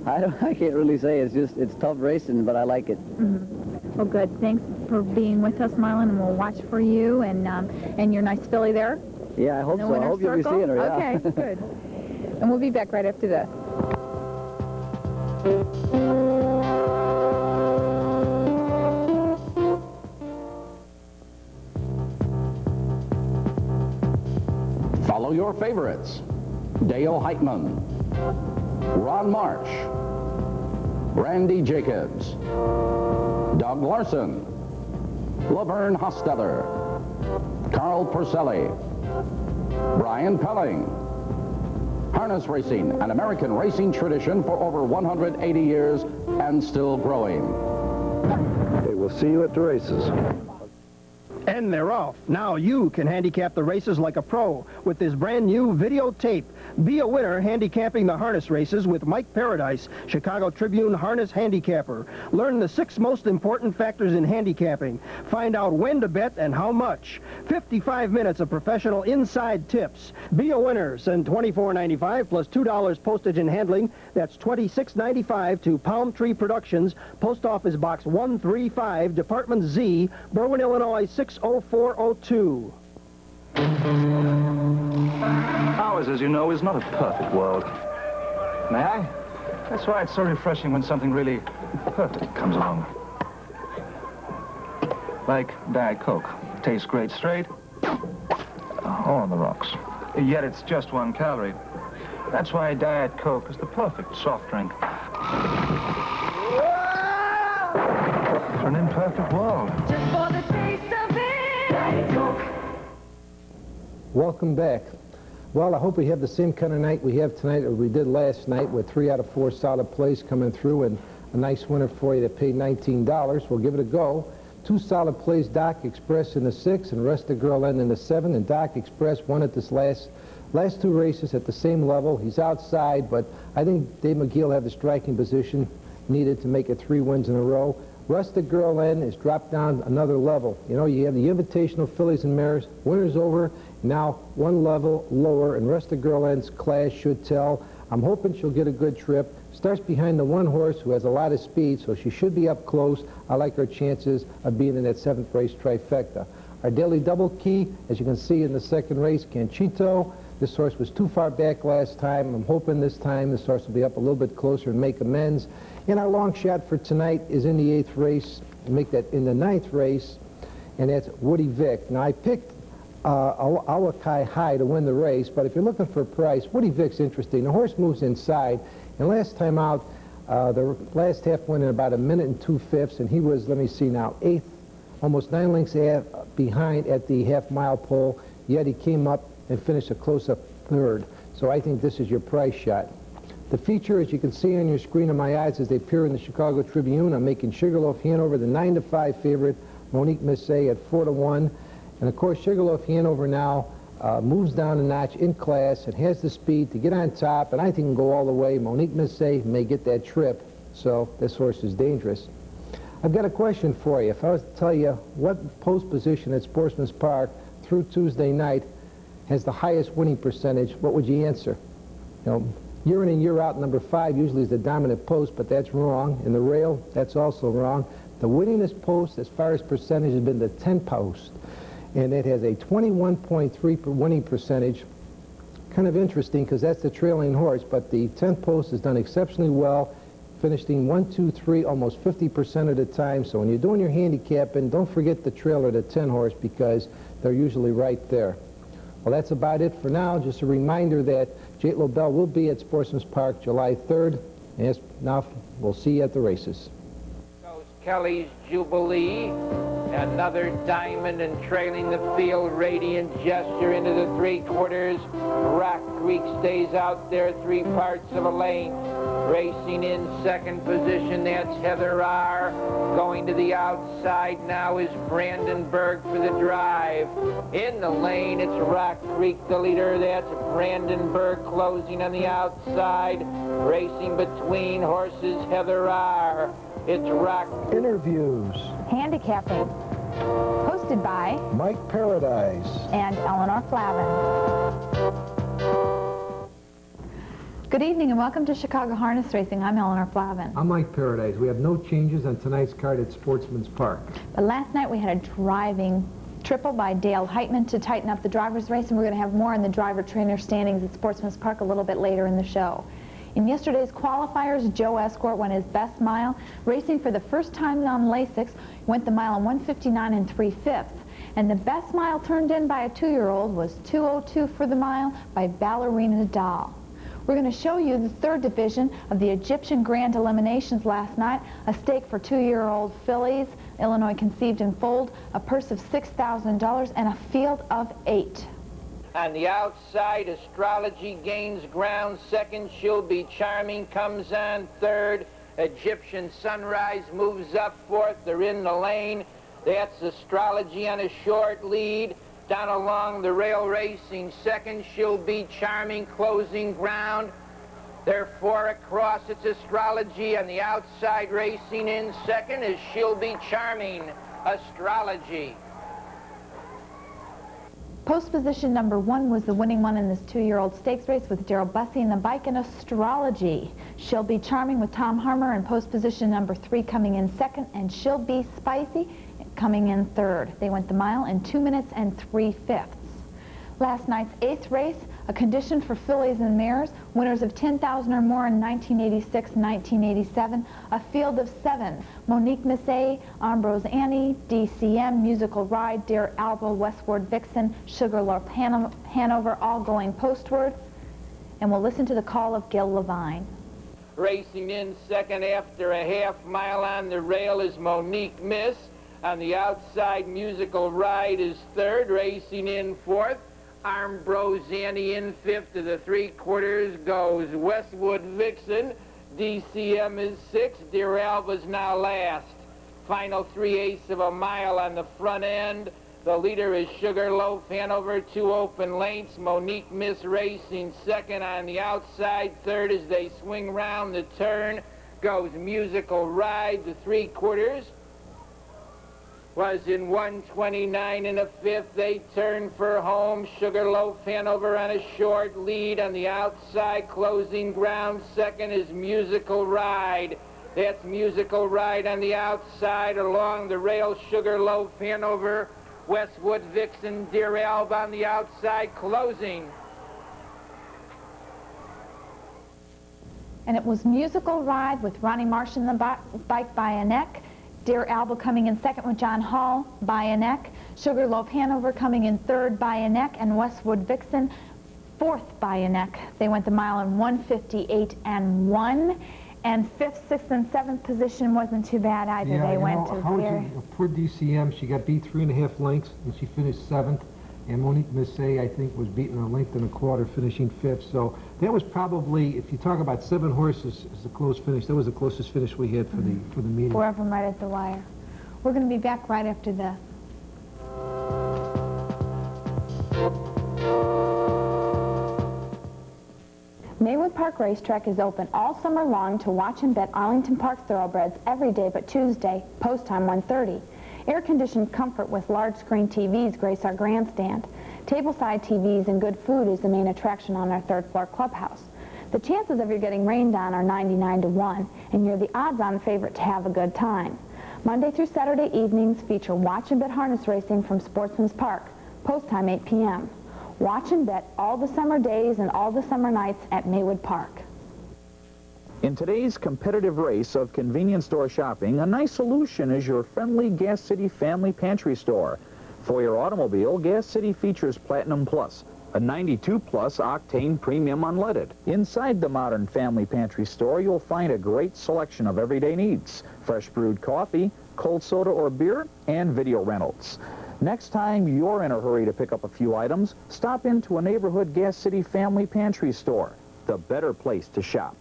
I can't really say. It's tough racing, but I like it. Well, good. Thanks for being with us, Marlon, and we'll watch for you and your nice filly there. Yeah, I hope so. I hope you'll be seeing her, yeah. Okay, good. And we'll be back right after this. Follow your favorites. Dale Heitman, Ron Marsh, Randy Jacobs, Doug Larson, Laverne Hostetler, Carl Porcelli, Brian Pelling. Harness racing, an American racing tradition for over 180 years and still growing. Okay, we'll see you at the races. And they're off. Now you can handicap the races like a pro with this brand new videotape. Be a winner handicapping the harness races with Mike Paradise, Chicago Tribune harness handicapper. Learn the 6 most important factors in handicapping. Find out when to bet and how much. 55 minutes of professional inside tips. Be a winner. Send $24.95 plus $2 postage and handling. That's $26.95 to Palm Tree Productions, Post Office Box 135, Department Z, Berwyn, Illinois 60402. Ours, as you know, is not a perfect world. May I? That's why it's so refreshing when something really perfect comes along. Like Diet Coke. Tastes great straight. All on the rocks. Yet it's just 1 calorie. That's why Diet Coke is the perfect soft drink. For an imperfect world. Just for the taste of it. Diet Coke. Welcome back. Well, I hope we have the same kind of night we have tonight as we did last night, with 3 out of 4 solid plays coming through and a nice winner for you that paid $19. We'll give it a go. 2 solid plays, Doc Express in the 6 and Rustic Girl End in the 7, and Doc Express won at this last 2 races at the same level. He's outside, but I think Dave McGee had the striking position needed to make it 3 wins in a row. Rustic Girl End has dropped down another level. You know, you have the Invitational Fillies and Mares. Winner's over, now 1 level lower, and Rustic Girl End's class should tell. I'm hoping she'll get a good trip. Starts behind the 1 horse who has a lot of speed, so she should be up close. I like her chances of being in that 7th race trifecta. Our daily double key, as you can see in the 2nd race, Canchito. This horse was too far back last time. I'm hoping this time this horse will be up a little bit closer and make amends. And our long shot for tonight is in the 8th race, and make that in the 9th race, and that's Woody Vick. Now, I picked Awakai High to win the race, but if you're looking for a price, Woody Vick's interesting. The horse moves inside, and last time out, the last half went in about 1 minute and 2/5, and he was, let me see now, 8th, almost 9 lengths behind at the half-mile pole, yet he came up and finished a close-up 3rd. So I think this is your price shot. The feature, as you can see on your screen of my eyes as they appear in the Chicago Tribune, I'm making Sugarloaf Hanover the 9-5 favorite, Monique Missé at 4-1. And of course, Sugarloaf Hanover now moves down a notch in class and has the speed to get on top, and I think can go all the way. Monique Missé may get that trip, so this horse is dangerous. I've got a question for you. If I was to tell you what post position at Sportsman's Park through Tuesday night has the highest winning percentage, what would you answer? You know, year in and year out, number 5 usually is the dominant post, but that's wrong. In the rail, that's also wrong. The winningest post as far as percentage has been the 10 post, and it has a 21.3 winning percentage. Kind of interesting because that's the trailing horse, but the 10th post has done exceptionally well, finishing 1, 2, 3 almost 50% of the time. So when you're doing your handicapping, don't forget the trailer, the 10 horse, because they're usually right there. Well, that's about it for now. Just a reminder that Jate Lobel will be at Sportsman's Park July 3rd. Yes, now we'll see you at the races. Kelly's Jubilee, another diamond, and trailing the field, Radiant Gesture into the 3/4. Rock Creek stays out there 3 parts of a lane. Racing in 2nd position, that's Heather R. Going to the outside now is Brandenburg for the drive. In the lane, it's Rock Creek, the leader. That's Brandenburg closing on the outside. Racing between horses, Heather R. It's Rock. Interviews. Handicapping. Hosted by Mike Paradise and Eleanor Flavin. Good evening and welcome to Chicago Harness Racing. I'm Eleanor Flavin. I'm Mike Paradise. We have no changes on tonight's card at Sportsman's Park. But last night we had a driving triple by Dale Heitman to tighten up the driver's race, and we're going to have more on the driver-trainer standings at Sportsman's Park a little bit later in the show. In yesterday's qualifiers, Joe Escort won his best mile. Racing for the first time on Lasix, went the mile in 1:59 3/5. And the best mile turned in by a 2-year-old was 2:02 for the mile by Ballerina Doll. We're going to show you the 3rd division of the Egyptian Grand Eliminations last night, a stake for 2-year-old fillies, Illinois Conceived and Foaled, a purse of $6,000, and a field of 8. On the outside, Astrology gains ground. 2nd, She'll Be Charming comes on 3rd. Egyptian Sunrise moves up 4th. They're in the lane. That's Astrology on a short lead. Down along the rail racing 2nd, She'll Be Charming closing ground. They're 4 across. It's Astrology on the outside. Racing in 2nd is She'll Be Charming, Astrology. Post position number 1 was the winning one in this 2-year-old stakes race with Daryl Bussey in the bike and Astrology. She'll Be Charming with Tom Harmer in post position number 3 coming in 2nd, and She'll Be Spicy coming in 3rd. They went the mile in 2 minutes and 3/5. Last night's 8th race, A condition for fillies and mares, winners of 10,000 or more in 1986 and 1987. A field of 7. Monique Missé, Ambrose Annie, DCM, Musical Ride, Dear Alba, Westward Vixen, Sugarloaf Hanover, all going postward. And we'll listen to the call of Gil Levine. Racing in second after a half mile on the rail is Monique Miss. On the outside, Musical Ride is third. Racing in fourth, Ambrose Annie in fifth. To the 3/4 goes Westwood Vixen. DCM is sixth. Dear Alba's now last. Final 3/8 of a mile on the front end. The leader is Sugarloaf Hanover, 2 open lengths. Monique Miss racing second on the outside. Third as they swing round the turn goes Musical Ride. The 3/4 was in 1:29 and a fifth. They turn for home. Sugarloaf Hanover on a short lead. On the outside, closing ground second is Musical Ride. That's Musical Ride on the outside. Along the rail, Sugarloaf Hanover, Westwood Vixen, Dear Alba on the outside, closing. And it was Musical Ride with Ronnie Marsh in the bike by a neck. Dear Alba coming in second with John Hall by a neck. Sugarloaf Hanover coming in third by a neck. And Westwood Vixen fourth by a neck. They went the mile in 1:58 and 1. And 5th, 6th, and 7th position wasn't too bad either. Yeah, they went to very... Poor DCM, she got beat 3.5 lengths, and she finished 7th. And Monique Missé, I think, was beaten a length and a quarter, finishing 5th. So that was probably, if you talk about 7 horses as a close finish, that was the closest finish we had for the meeting. 4 of them right at the wire. We're going to be back right after this. Maywood Park Racetrack is open all summer long to watch and bet Arlington Park thoroughbreds every day but Tuesday, post time 1:30. Air-conditioned comfort with large screen TVs grace our grandstand. Tableside TVs and good food is the main attraction on our 3rd floor clubhouse. The chances of you getting rained on are 99 to 1, and you're the odds-on favorite to have a good time. Monday through Saturday evenings feature watch and bet harness racing from Sportsman's Park, post time 8 p.m. Watch and bet all the summer days and all the summer nights at Maywood Park. In today's competitive race of convenience store shopping, a nice solution is your friendly Gas City Family Pantry Store. For your automobile, Gas City features Platinum Plus, a 92-plus octane premium unleaded. Inside the modern Family Pantry Store, you'll find a great selection of everyday needs: fresh brewed coffee, cold soda or beer, and video rentals. Next time you're in a hurry to pick up a few items, stop into a neighborhood Gas City Family Pantry Store, the better place to shop.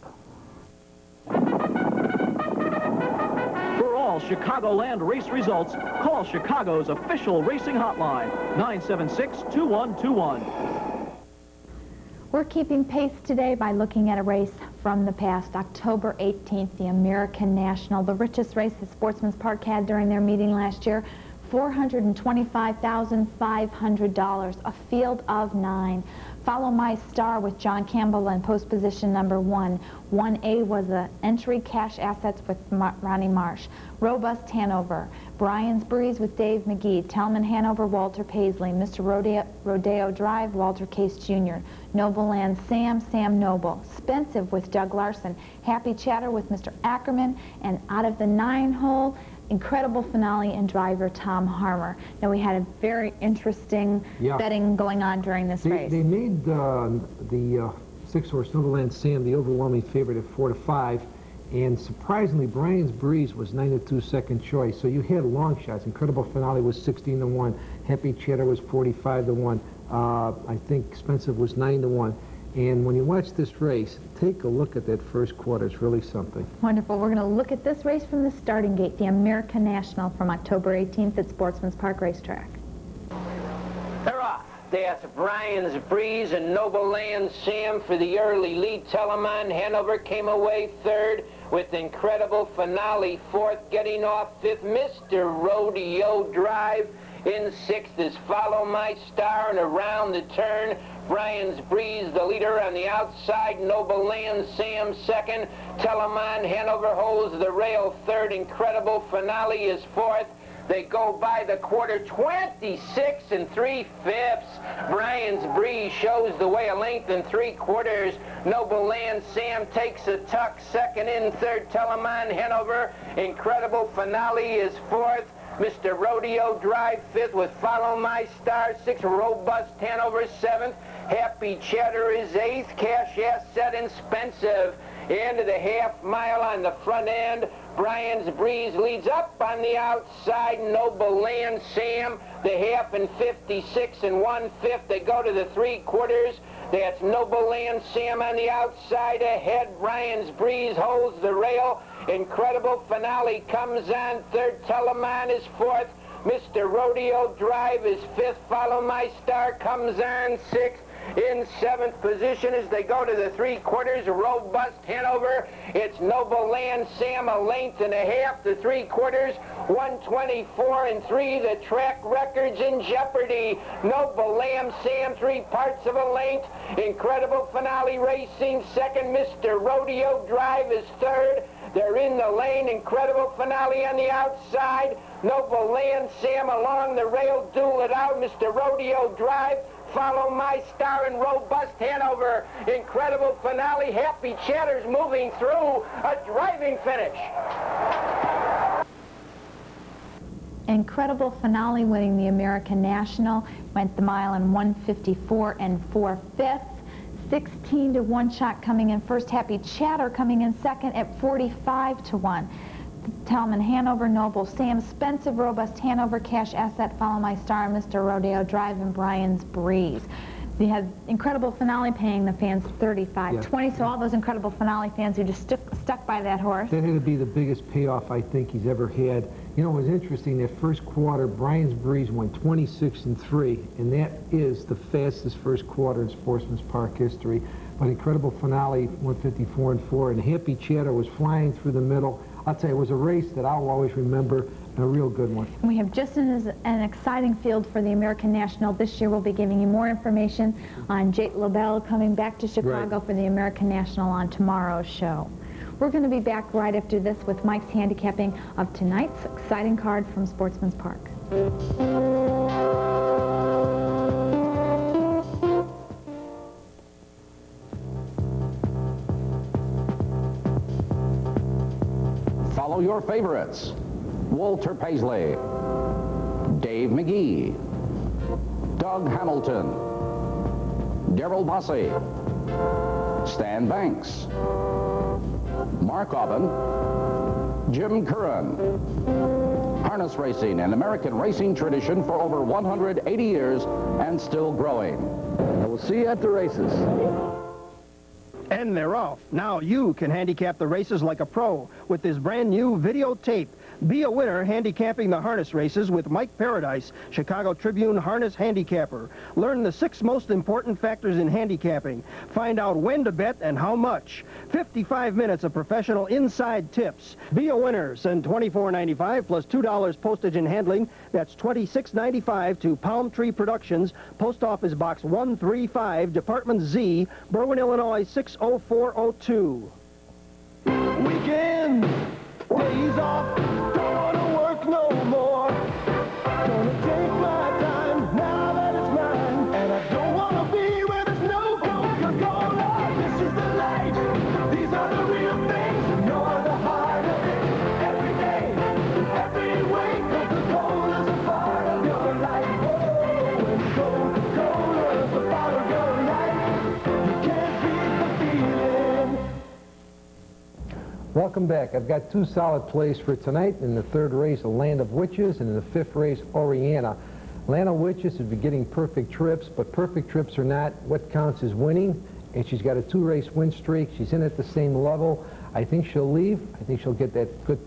For all Chicagoland race results, call Chicago's official racing hotline, 976-2121. We're keeping pace today by looking at a race from the past. October 18th, the American National, the richest race that Sportsman's Park had during their meeting last year, $425,500, a field of 9. Follow My Star with John Campbell in post position number 1. 1A was the entry cash assets with Ronnie Marsh. Robust Hanover. Brian's Breeze with Dave McGee. Tellman Hanover, Walter Paisley. Mr. Rodeo Drive, Walter Case Jr. Noble Land Sam, Sam Noble. Spensive with Doug Larson. Happy Chatter with Mr. Ackerman. And out of the 9-hole, Incredible Finale and driver Tom Harmer. Now, we had a very interesting betting going on during this race. They made the 6-horse Noble Land Sam the overwhelming favorite at 4 to 5, and surprisingly, Brian's Breeze was 9 to 2 second choice. So you had long shots. Incredible Finale was 16 to 1. Happy Chatter was 45 to 1. I think Expensive was 9 to 1. And when you watch this race, take a look at that first quarter. It's really something. Wonderful. We're going to look at this race from the starting gate, the American National, from October 18th at Sportsman's Park Racetrack. They're off. That's Brian's Breeze and Noble Land Sam for the early lead. Telemann Hanover came away 3rd with Incredible Finale 4th. Getting off 5th, Mr. Rodeo Drive. In 6th is Follow My Star, and around the turn, Brian's Breeze, the leader on the outside. Noble Land Sam 2nd. Telemann Hanover holds the rail 3rd. Incredible Finale is 4th. They go by the quarter 26 3/5. Brian's Breeze shows the way a length and 3/4. Noble Land Sam takes a tuck. Second in, third Telemann Hanover. Incredible Finale is fourth. Mr. Rodeo Drive fifth with Follow My Star. Sixth Robust Hanover seventh. Happy Chatter is eighth. Cash Asset Expensive. Into the half mile on the front end. Brian's Breeze leads up on the outside. Noble Land Sam, the half and 56 1/5. They go to the 3/4. That's Noble Land Sam on the outside ahead. Brian's Breeze holds the rail. Incredible Finale comes on third. Telemann is fourth. Mr. Rodeo Drive is fifth. Follow My Star comes on sixth. In seventh position as they go to the 3/4. Robust Hanover. It's Noble Land Sam, a length and a half. The 3/4. 124 3. The track record's in jeopardy. Noble Land Sam, 3/4 of a length. Incredible Finale Racing second. Mr. Rodeo Drive is third. They're in the lane. Incredible Finale on the outside. Noble Land Sam along the rail. Duel it out. Mr. Rodeo Drive. Follow My Star and Robust Hanover. Incredible Finale. Happy Chatter's moving through. A driving finish. Incredible Finale winning the American National. Went the mile in 1:54 4/5. 16 to 1 shot coming in first. Happy Chatter coming in second at 45 to 1. Telemann Hanover, Noble Sam, Expensive, Robust Hanover, Cash Asset, Follow My Star, Mr. Rodeo Drive, and Brian's Breeze. They had Incredible Finale paying the fans $35.20, so all those Incredible Finale fans who just stuck by that horse. That had to be the biggest payoff I think he's ever had. You know, it was interesting, that first quarter, Brian's Breeze went 26 3, and that is the fastest first quarter in Sportsman's Park history. But Incredible Finale, 154 4, and Happy Chatter was flying through the middle. I'll tell you, it was a race that I'll always remember, and a real good one. We have just an exciting field for the American National. This year we'll be giving you more information on Jake LaBelle coming back to Chicago for the American National on tomorrow's show. We're going to be back right after this with Mike's handicapping of tonight's exciting card from Sportsman's Park. Follow your favorites: Walter Paisley, Dave McGee, Doug Hamilton, Darrell Bossy, Stan Banks, Mark Aubin, Jim Curran. Harness racing, an American racing tradition for over 180 years and still growing. I will see you at the races. And they're off. Now you can handicap the races like a pro with this brand new videotape. Be a winner handicapping the harness races with Mike Paradise, Chicago Tribune harness handicapper. Learn the 6 most important factors in handicapping. Find out when to bet and how much. 55 minutes of professional inside tips. Be a winner. Send $24.95 plus $2 postage and handling. That's $26.95 to Palm Tree Productions, Post Office Box 135, Department Z, Berwyn, Illinois 60402. Weekend, days off, don't want to work no more. Gonna take my time now that it's mine, and I don't want to be where there's no Coca-Cola. This is the life, these are the real things, you know the heart of it. Every day, every way, Coca-Cola's a part of your life. When Coca-Cola's a part of your life, you can't beat the feeling. Welcome back. I've got 2 solid plays for tonight. In the 3rd race, a Land of Witches, and in the 5th race, Oriana. Land of Witches would be getting perfect trips, but perfect trips are not. What counts is winning, and she's got a 2-race win streak. She's in at the same level. I think she'll leave. I think she'll get that good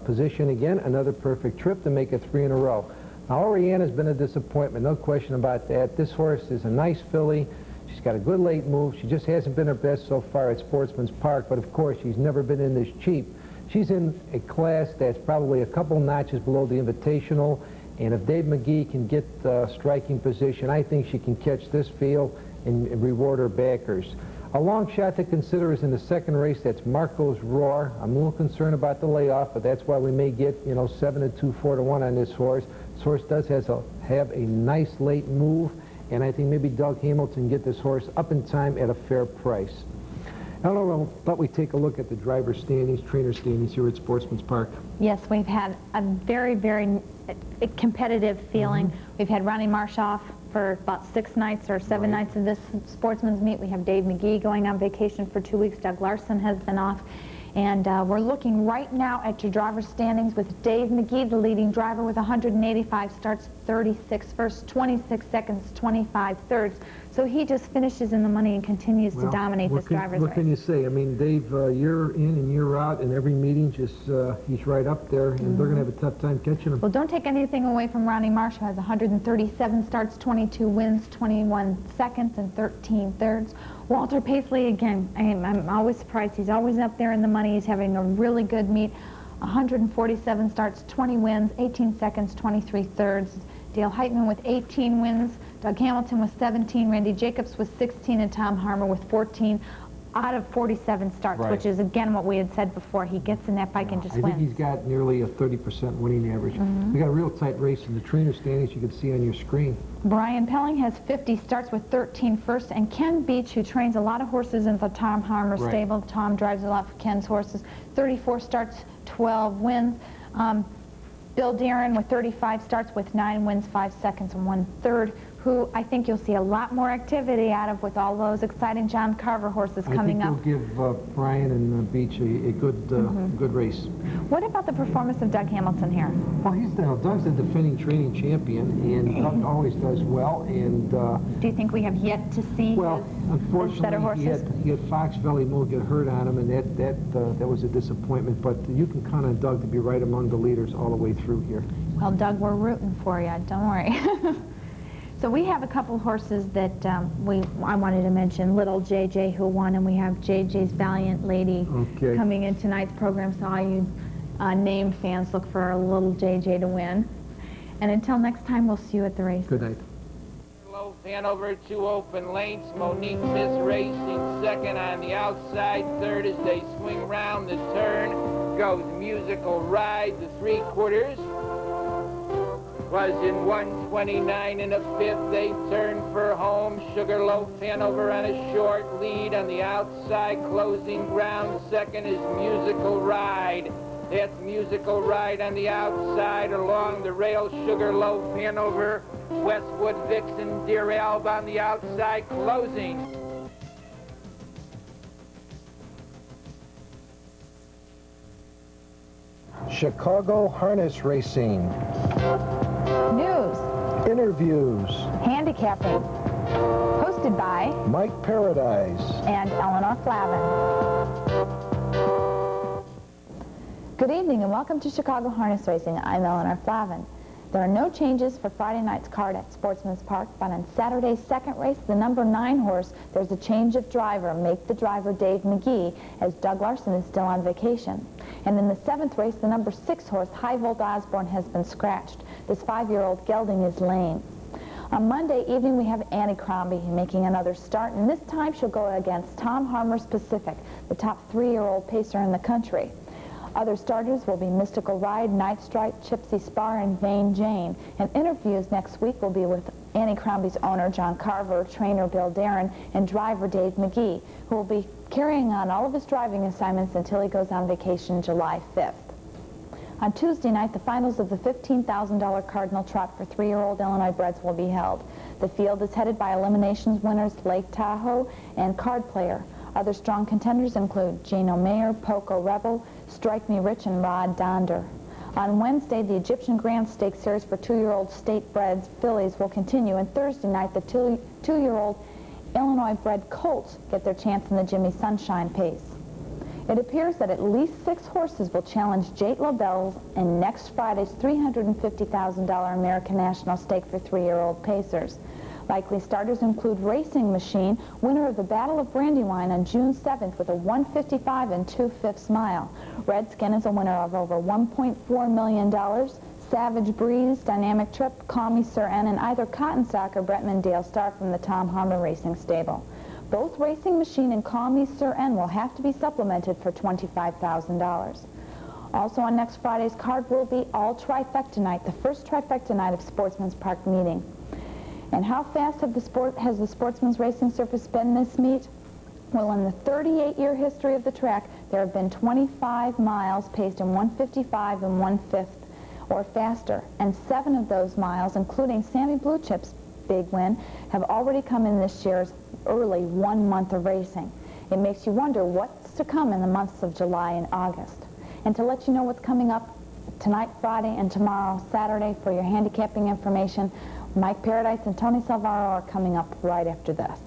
position again, another perfect trip to make it 3 in a row. Now, Oriana's been a disappointment, no question about that. This horse is a nice filly. She's got a good late move. She just hasn't been her best so far at Sportsman's Park, but of course she's never been in this cheap. She's in a class that's probably a couple notches below the Invitational, and if Dave McGee can get striking position, I think she can catch this field and reward her backers. A long shot to consider is in the second race. That's Marco's Roar. I'm a little concerned about the layoff, but that's why we may get, 7-2, 4-1 on this horse. This horse does have a nice late move, and I think maybe Doug Hamilton can get this horse up in time at a fair price. Eleanor, I'll let we take a look at the driver standings, trainer standings here at Sportsman's Park. Yes, we've had a very, very competitive feeling. We've had Ronnie Marsh off for about 6 nights or 7 nights of this Sportsman's meet. We have Dave McGee going on vacation for 2 weeks. Doug Larson has been off. And we're looking right now at your driver standings with Dave McGee, the leading driver, with 185 starts, 36 firsts, 26 seconds, 25 thirds. So he just finishes in the money and continues to dominate this driver's race. What can you say? I mean, Dave, year in and year out, in every meeting, he's right up there, and they're going to have a tough time catching him. Well, don't take anything away from Ronnie Marsh, who has 137 starts, 22 wins, 21 seconds, and 13 thirds. Walter Paisley, again, I'm always surprised. He's always up there in the money. He's having a really good meet. 147 starts, 20 wins, 18 seconds, 23 thirds. Dale Heitman with 18 wins, Doug Hamilton with 17, Randy Jacobs with 16, and Tom Harmer with 14 out of 47 starts, which is, again, what we had said before. He gets in that bike and just wins. I think he's got nearly a 30% winning average. We got a real tight race in the trainer standings you can see on your screen. Brian Pelling has 50 starts with 13 firsts, and Ken Beach, who trains a lot of horses in the Tom Harmer stable. Tom drives a lot for Ken's horses. 34 starts, 12 wins. Bill Darren with 35 starts with 9 wins, 5 seconds, and 1 third, who I think you'll see a lot more activity out of with all those exciting John Carver horses coming up. I think you'll give Brian and Beach a good race. What about the performance of Doug Hamilton here? Well, Doug's the defending training champion, and Doug always does well. And do you think we have yet to see unfortunately, better horses? He had Fox Valley Mill get hurt on him, and that was a disappointment. But you can count on Doug to be right among the leaders all the way through here. Well, Doug, we're rooting for you. Don't worry. So we have a couple horses that I wanted to mention. Little JJ, who won, and we have JJ's Valiant Lady coming in tonight's program. So all you named fans, look for a Little JJ to win. And until next time, we'll see you at the race. Good night. Hanover, 2 open lengths. Monique Miss racing second on the outside. Third as they swing round the turn goes Musical Ride. The 3/4 was in 129 and a fifth. They turn for home. Sugarloaf Hanover on a short lead on the outside. Closing ground second is Musical Ride. That's Musical Ride on the outside. Along the rail, Sugarloaf Hanover, Westwood Vixen, Deer Alba on the outside. Closing. Chicago Harness Racing. News. Interviews. Handicapping. Hosted by Mike Paradise and Eleanor Flavin. Good evening and welcome to Chicago Harness Racing. I'm Eleanor Flavin. There are no changes for Friday night's card at Sportsman's Park, but on Saturday's second race, the number 9 horse, there's a change of driver. Make the driver Dave McGee, as Doug Larson is still on vacation. And in the 7th race, the number 6 horse, High Volt Osborne, has been scratched. This 5-year-old gelding is lame. On Monday evening, we have Annie Crombie making another start, and this time she'll go against Tom Harmer's Pacific, the top 3-year-old pacer in the country. Other starters will be Mystical Ride, Night Strike, Gypsy Spar, and Vain Jane. And interviews next week will be with Annie Crombie's owner, John Carver, trainer Bill Darren, and driver Dave McGee, who will be carrying on all of his driving assignments until he goes on vacation July 5th. On Tuesday night, the finals of the $15,000 Cardinal Trot for 3-year-old Illinois breds will be held. The field is headed by eliminations winners Lake Tahoe and Card Player. Other strong contenders include Jane O'Meyer, Poco Rebel, Strike Me Rich, and Rod Donder. On Wednesday, the Egyptian Grand Stakes Series for 2-year-old state breds fillies will continue, and Thursday night, the 2-year-old Illinois bred colts get their chance in the Jimmy Sunshine Pace. It appears that at least 6 horses will challenge Jate LaBelle in next Friday's $350,000 American National Stake for 3-year-old pacers. Likely starters include Racing Machine, winner of the Battle of Brandywine on June 7th with a 155 and 2/5 mile. Redskin is a winner of over $1.4 million. Savage Breeze, Dynamic Trip, Call Me Sir N, and either Cotton Sock or Bretman Dale Star from the Tom Harmer Racing Stable. Both racing machine and Call Me Sir N will have to be supplemented for $25,000. Also on next Friday's card will be all trifecta night, the first trifecta night of Sportsman's Park meeting. And how fast has the Sportsman's Racing Surface been this meet? Well, in the 38-year history of the track, there have been 25 miles paced in 1:55 and 1/5 or faster, and 7 of those miles, including Sammy Blue Chip's big win, have already come in this year's early 1 month of racing. It makes you wonder what's to come in the months of July and August. And to let you know what's coming up tonight, Friday, and tomorrow, Saturday, for your handicapping information, Mike Paradise and Tony Salvaro are coming up right after this.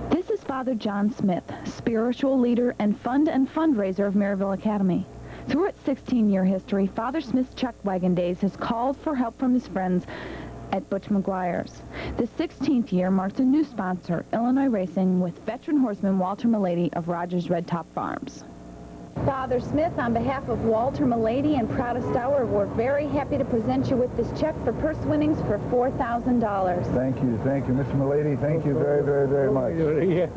This is Father John Smith, spiritual leader and fund and fundraiser of Maryville Academy. Through its 16-year history, Father Smith's Chuck Wagon Days has called for help from his friends at Butch McGuire's. The 16th year marks a new sponsor, Illinois Racing, with veteran horseman Walter Milady of Rogers Red Top Farms. Father Smith, on behalf of Walter Milady and Proudest Hour, we're very happy to present you with this check for purse winnings for $4,000. Thank you, Mr. Milady. Thank you very, very, very much. And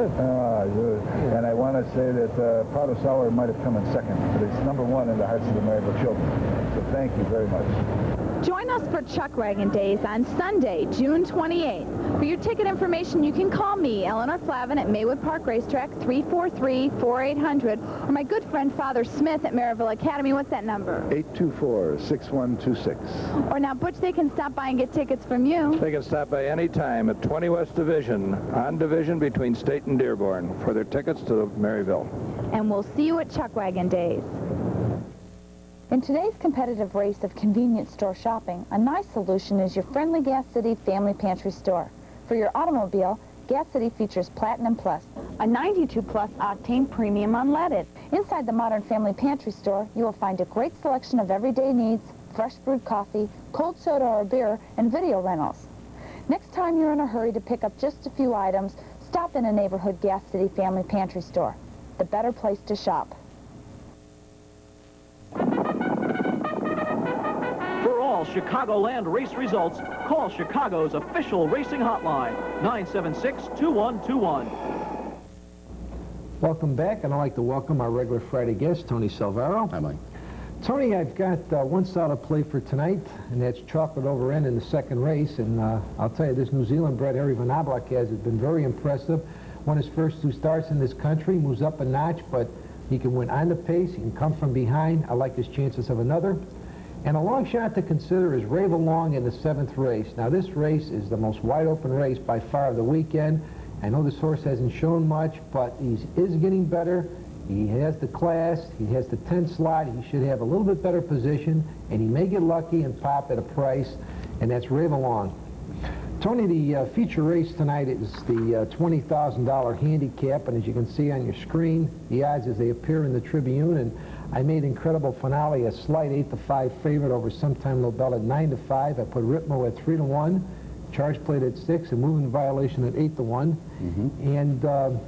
I want to say that Proudest Hour might have come in second, but it's #1 in the hearts of the Maryville children. So thank you very much. Join us for Chuck Wagon Days on Sunday, June 28th. For your ticket information, you can call me, Eleanor Flavin, at Maywood Park Racetrack, 343-4800, or my good friend Father Smith at Maryville Academy. What's that number? 824-6126. Or now, Butch, they can stop by and get tickets from you. They can stop by any time at 20 West Division, on Division between State and Dearborn, for their tickets to Maryville. And we'll see you at Chuck Wagon Days. In today's competitive race of convenience store shopping, a nice solution is your friendly Gas City Family Pantry store. For your automobile, Gas City features Platinum Plus, a 92 plus octane premium unleaded. Inside the modern Family Pantry store, you will find a great selection of everyday needs, fresh brewed coffee, cold soda or beer, and video rentals. Next time you're in a hurry to pick up just a few items, stop in a neighborhood Gas City Family Pantry store. The better place to shop. For all Chicagoland race results, call Chicago's official racing hotline, 976-2121. Welcome back, and I'd like to welcome our regular Friday guest, Tony Salvaro. Hi, Mike. Tony, I've got one solid play for tonight, and that's Chocolate Over End in the second race. And I'll tell you, this New Zealand-bred Harry Van Ablak has been very impressive. Won his first 2 starts in this country, moves up a notch, but he can win on the pace, he can come from behind. I like his chances of another. And a long shot to consider is Rave Along in the 7th race. Now, this race is the most wide-open race by far of the weekend. I know this horse hasn't shown much, but he is getting better. He has the class, he has the 10 slot, he should have a little bit better position, and he may get lucky and pop at a price, and that's Rave Along. Tony, the feature race tonight is the $20,000 handicap, and as you can see on your screen, the odds as they appear in the Tribune, and I made Incredible Finale a slight 8-5 favorite over Sometime Lobel at 9-5. I put Ritmo at 3-1, Charge Plate at 6, and Moving Violation at 8-1. And I'm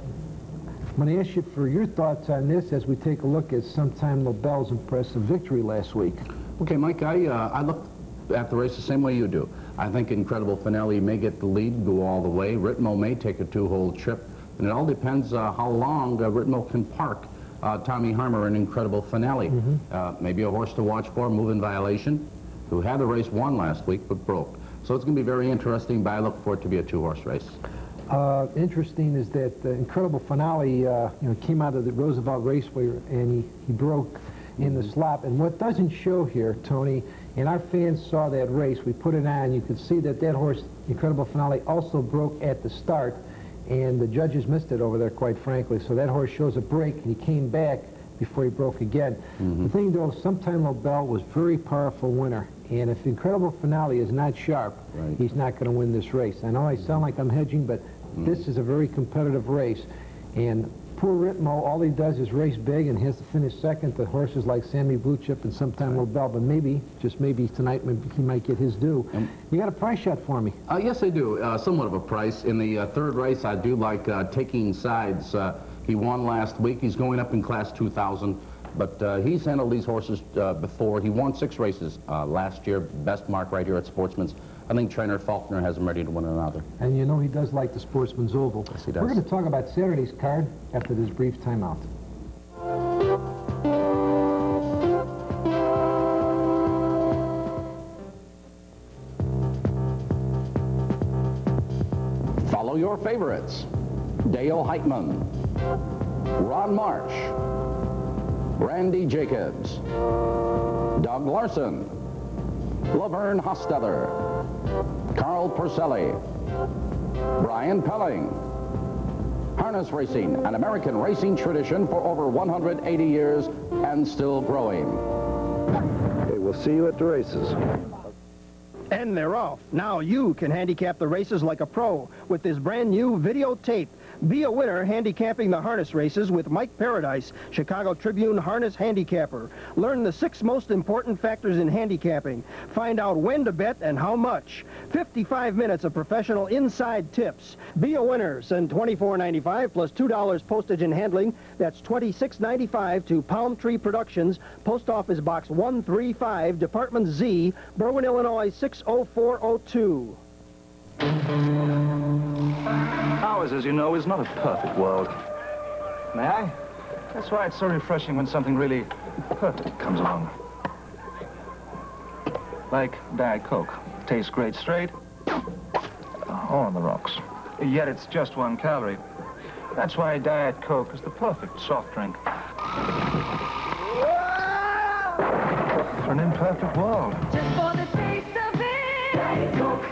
going to ask you for your thoughts on this as we take a look at Sometime Lobel's impressive victory last week. Okay, Mike, I looked at the race the same way you do. I think Incredible Finale may get the lead, go all the way. Ritmo may take a 2-hole trip, and it all depends how long Ritmo can park Tommy Harmer in Incredible Finale. Maybe a horse to watch for, Moving Violation, who had the race won last week but broke. So it's going to be very interesting, but I look for it to be a 2-horse race. Interesting is that Incredible Finale came out of the Roosevelt Raceway and he broke in the slop. And what doesn't show here, Tony, and our fans saw that race, we put it on, you could see that that horse, Incredible Finale, also broke at the start, and the judges missed it over there, quite frankly. So that horse shows a break, and he came back before he broke again. The thing, though, Sometime Lobel was very powerful winner, and if Incredible Finale is not sharp, he's not going to win this race. I know I sound like I'm hedging, but this is a very competitive race, and poor Ritmo, all he does is race big and has to finish second to horses like Sammy Blue Chip and Sometime Lobel, but maybe, just maybe tonight, maybe he might get his due. You got a price shot for me? Yes, I do. Somewhat of a price. In the 3rd race, I do like Taking Sides. He won last week. He's going up in Class 2000. But he's handled these horses before. He won 6 races last year, best mark right here at Sportsman's. I think trainer Faulkner has him ready to win another. And you know he does like the Sportsman's Oval. Yes, he does. We're going to talk about Saturday's card after this brief timeout. Follow your favorites. Dale Heitman, Ron Marsh, Randy Jacobs, Doug Larson, Laverne Hostetler, Carl Porcelli, Brian Pelling. Harness racing, an American racing tradition for over 180 years and still growing. Okay, we'll see you at the races. And they're off. Now you can handicap the races like a pro with this brand new videotape. Be a winner handicapping the harness races with Mike Paradise, Chicago Tribune harness handicapper. Learn the 6 most important factors in handicapping. Find out when to bet and how much. 55 minutes of professional inside tips. Be a winner. Send $24.95 plus $2 postage and handling. That's $26.95 to Palm Tree Productions, Post Office Box 135, Department Z, Berwyn, Illinois 60402. Ours, as you know, is not a perfect world. May I? That's why it's so refreshing when something really perfect comes along. Like Diet Coke. Tastes great straight or on the rocks. Yet it's just 1 calorie. That's why Diet Coke is the perfect soft drink. For an imperfect world. Just for the taste of it. Diet Coke.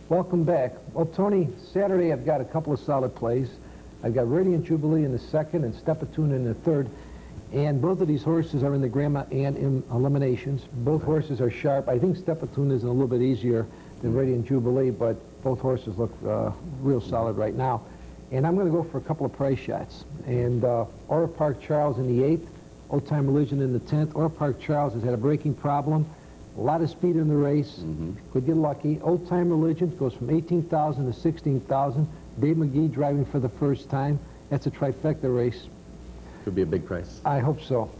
Welcome back. Well, Tony, Saturday I've got a couple of solid plays. I've got Radiant Jubilee in the 2nd and Stepatoon in the 3rd. And both of these horses are in the Grandma and in eliminations. Both horses are sharp. I think Stepatoon is a little bit easier than Radiant Jubilee, but both horses look real solid right now. And I'm going to go for a couple of price shots. And Aura Park Charles in the 8th, Old Time Religion in the 10th. Aura Park Charles has had a braking problem. A lot of speed in the race. Could get lucky. Old Time Religion goes from 18,000 to 16,000. Dave McGee driving for the first time. That's a trifecta race. Could be a big price. I hope so.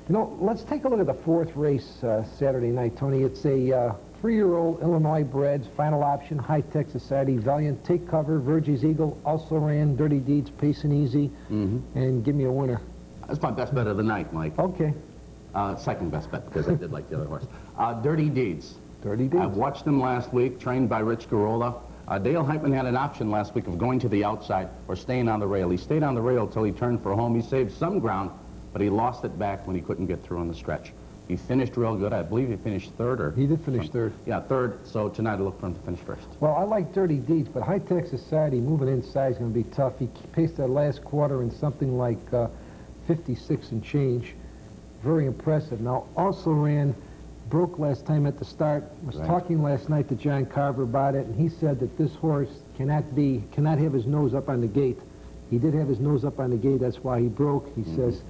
You know, let's take a look at the 4th race Saturday night, Tony. It's a 3-year-old Illinois breds, final option, High Tech Society, Valiant, Take Cover, Virgie's Eagle, also ran Dirty Deeds, Pace and Easy, and give me a winner. That's my best bet of the night, Mike. Okay. Second best bet, because I did like the other horse. Dirty Deeds. Dirty Deeds. I've watched him last week, trained by Rich Garola. Dale Heitman had an option last week of going to the outside or staying on the rail. He stayed on the rail until he turned for home. He saved some ground, but he lost it back when he couldn't get through on the stretch. He finished real good. I believe he finished 3rd. Or he did finish 3rd. Yeah, 3rd. So tonight I look for him to finish 1st. Well, I like Dirty Deeds, but High Tech Society moving inside is going to be tough. He paced that last quarter in something like 56 and change. Very impressive. Now, also ran, broke last time at the start. Was talking last night to John Carver about it, and he said that this horse cannot have his nose up on the gate. He did have his nose up on the gate. That's why he broke. He says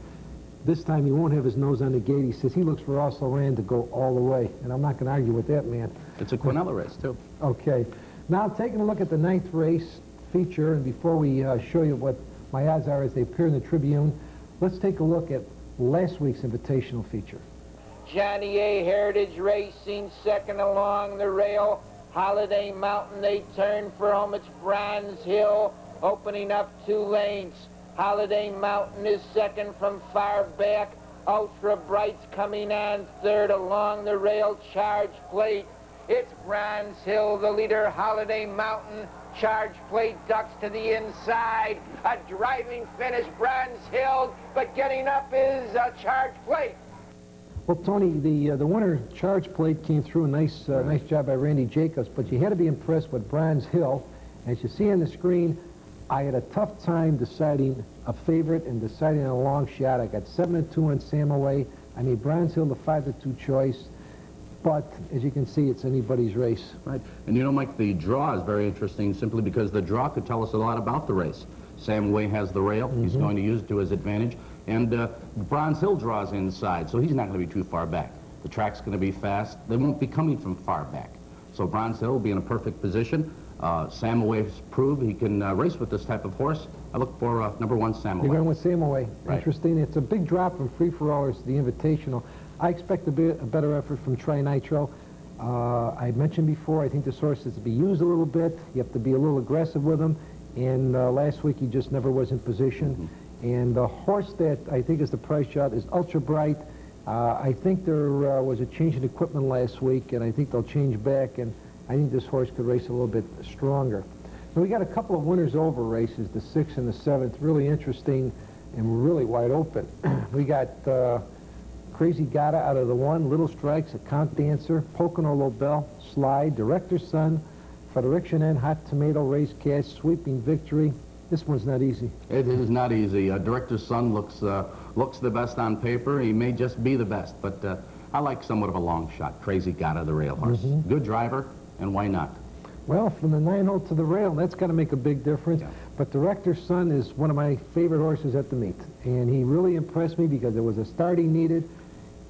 this time he won't have his nose on the gate. He says he looks for Also Ran to go all the way, and I'm not going to argue with that man. It's a Quinella race, too. Okay. Now, taking a look at the 9th race feature, and before we show you what my odds are as they appear in the Tribune, let's take a look at last week's invitational feature. Johnny A. Heritage Racing, 2nd along the rail. Holiday Mountain, they turn for home. It's Bronze Hill, opening up 2 lanes. Holiday Mountain is 2nd from far back. Ultra Bright's coming on 3rd along the rail. Charge Plate, it's Bronze Hill, the leader. Holiday Mountain, Charge Plate ducks to the inside. A driving finish, Bronze Hill, but getting up is Charge Plate. Well, Tony, the winner, Charge Plate, came through. Nice job by Randy Jacobs, but you had to be impressed with Bronze Hill. As you see on the screen, I had a tough time deciding a favorite and deciding on a long shot. I got 7-2 on Samaway. I made Bronze Hill the 5-2 choice. But, as you can see, it's anybody's race. Right. And you know, Mike, the draw is very interesting simply because the draw could tell us a lot about the race. Samaway has the rail. He's going to use it to his advantage. And Bronze Hill draws inside, so he's not going to be too far back. The track's going to be fast. They won't be coming from far back. So Bronze Hill will be in a perfect position. Samaway's proved he can race with this type of horse. I look for number 1 Samaway. You're going with Samaway. Right. Interesting. It's a big drop from free-for-allers to the Invitational. I expect a better effort from Tri-Nitro. I mentioned before, I think this horse has to be used a little bit. You have to be a little aggressive with him. And last week, he just never was in position. And the horse that I think is the price shot is Ultra Bright. I think there was a change in equipment last week, and I think they'll change back. And I think this horse could race a little bit stronger. Now, we got a couple of winners over races, the 6th and the 7th, really interesting and really wide open. We got Crazy Gata out of the 1, Little Strikes, Account Dancer, Pocono Lobel, Slide, Director's Son, Frederiction N, Hot Tomato, Race Cash, Sweeping Victory. This one's not easy. It is not easy. Director's Son looks the best on paper. He may just be the best, but I like somewhat of a long shot. Crazy Gata, the rail horse. Good driver, and why not? Well, from the 9-hole to the rail, that's got to make a big difference. Yeah. But Director's Son is one of my favorite horses at the meet. And he really impressed me because there was a start he needed.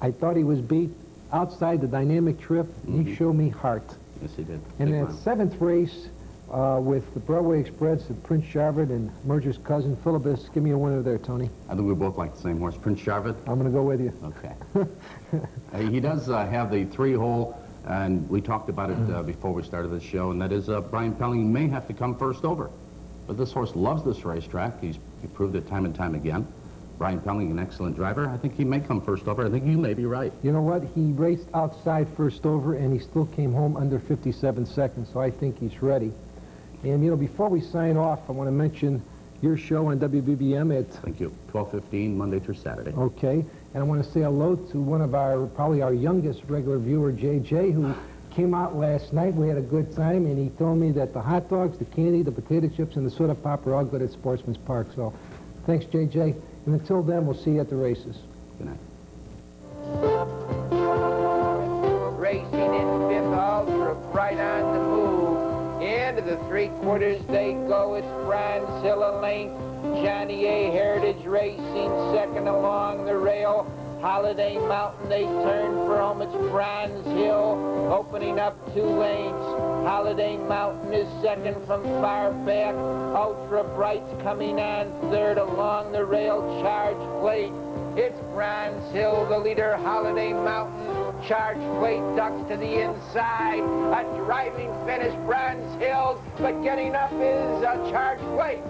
I thought he was beat outside the dynamic trip. He showed me heart. Yes, he did. And that 7th race with the Broadway Express and Prince Charvet and Merger's cousin, Philibus, give me a winner there, Tony. I think we both like the same horse. Prince Charvet? I'm going to go with you. Okay. He does have the 3-hole. And we talked about it before we started the show, and that is Brian Pelling may have to come first over. But this horse loves this racetrack. He proved it time and time again. Brian Pelling, an excellent driver. I think he may come first over. I think you may be right. You know what? He raced outside first over, and he still came home under 57 seconds, so I think he's ready. And, you know, before we sign off, I want to mention your show on WBBM at... Thank you. 12:15, Monday through Saturday. Okay. And I want to say hello to one of our, probably our youngest regular viewer, JJ, who came out last night. We had a good time, and he told me that the hot dogs, the candy, the potato chips, and the soda pop are all good at Sportsman's Park. So thanks, JJ. And until then, we'll see you at the races. Good night. Racing in 5th, Ultra Bright on the move. Into the 3/4 they go. It's Bronze Hill a length. Johnny A. Heritage Racing second along the rail. Holiday Mountain, they turn for home. It's Bronze Hill opening up 2 lanes. Holiday Mountain is second from far back. Ultra Bright's coming on 3rd along the rail. Charge Plate. It's Bronze Hill, the leader. Holiday Mountain. Charge Plate ducks to the inside. A driving finish, Bronze Hill, but getting up is a Charge Plate.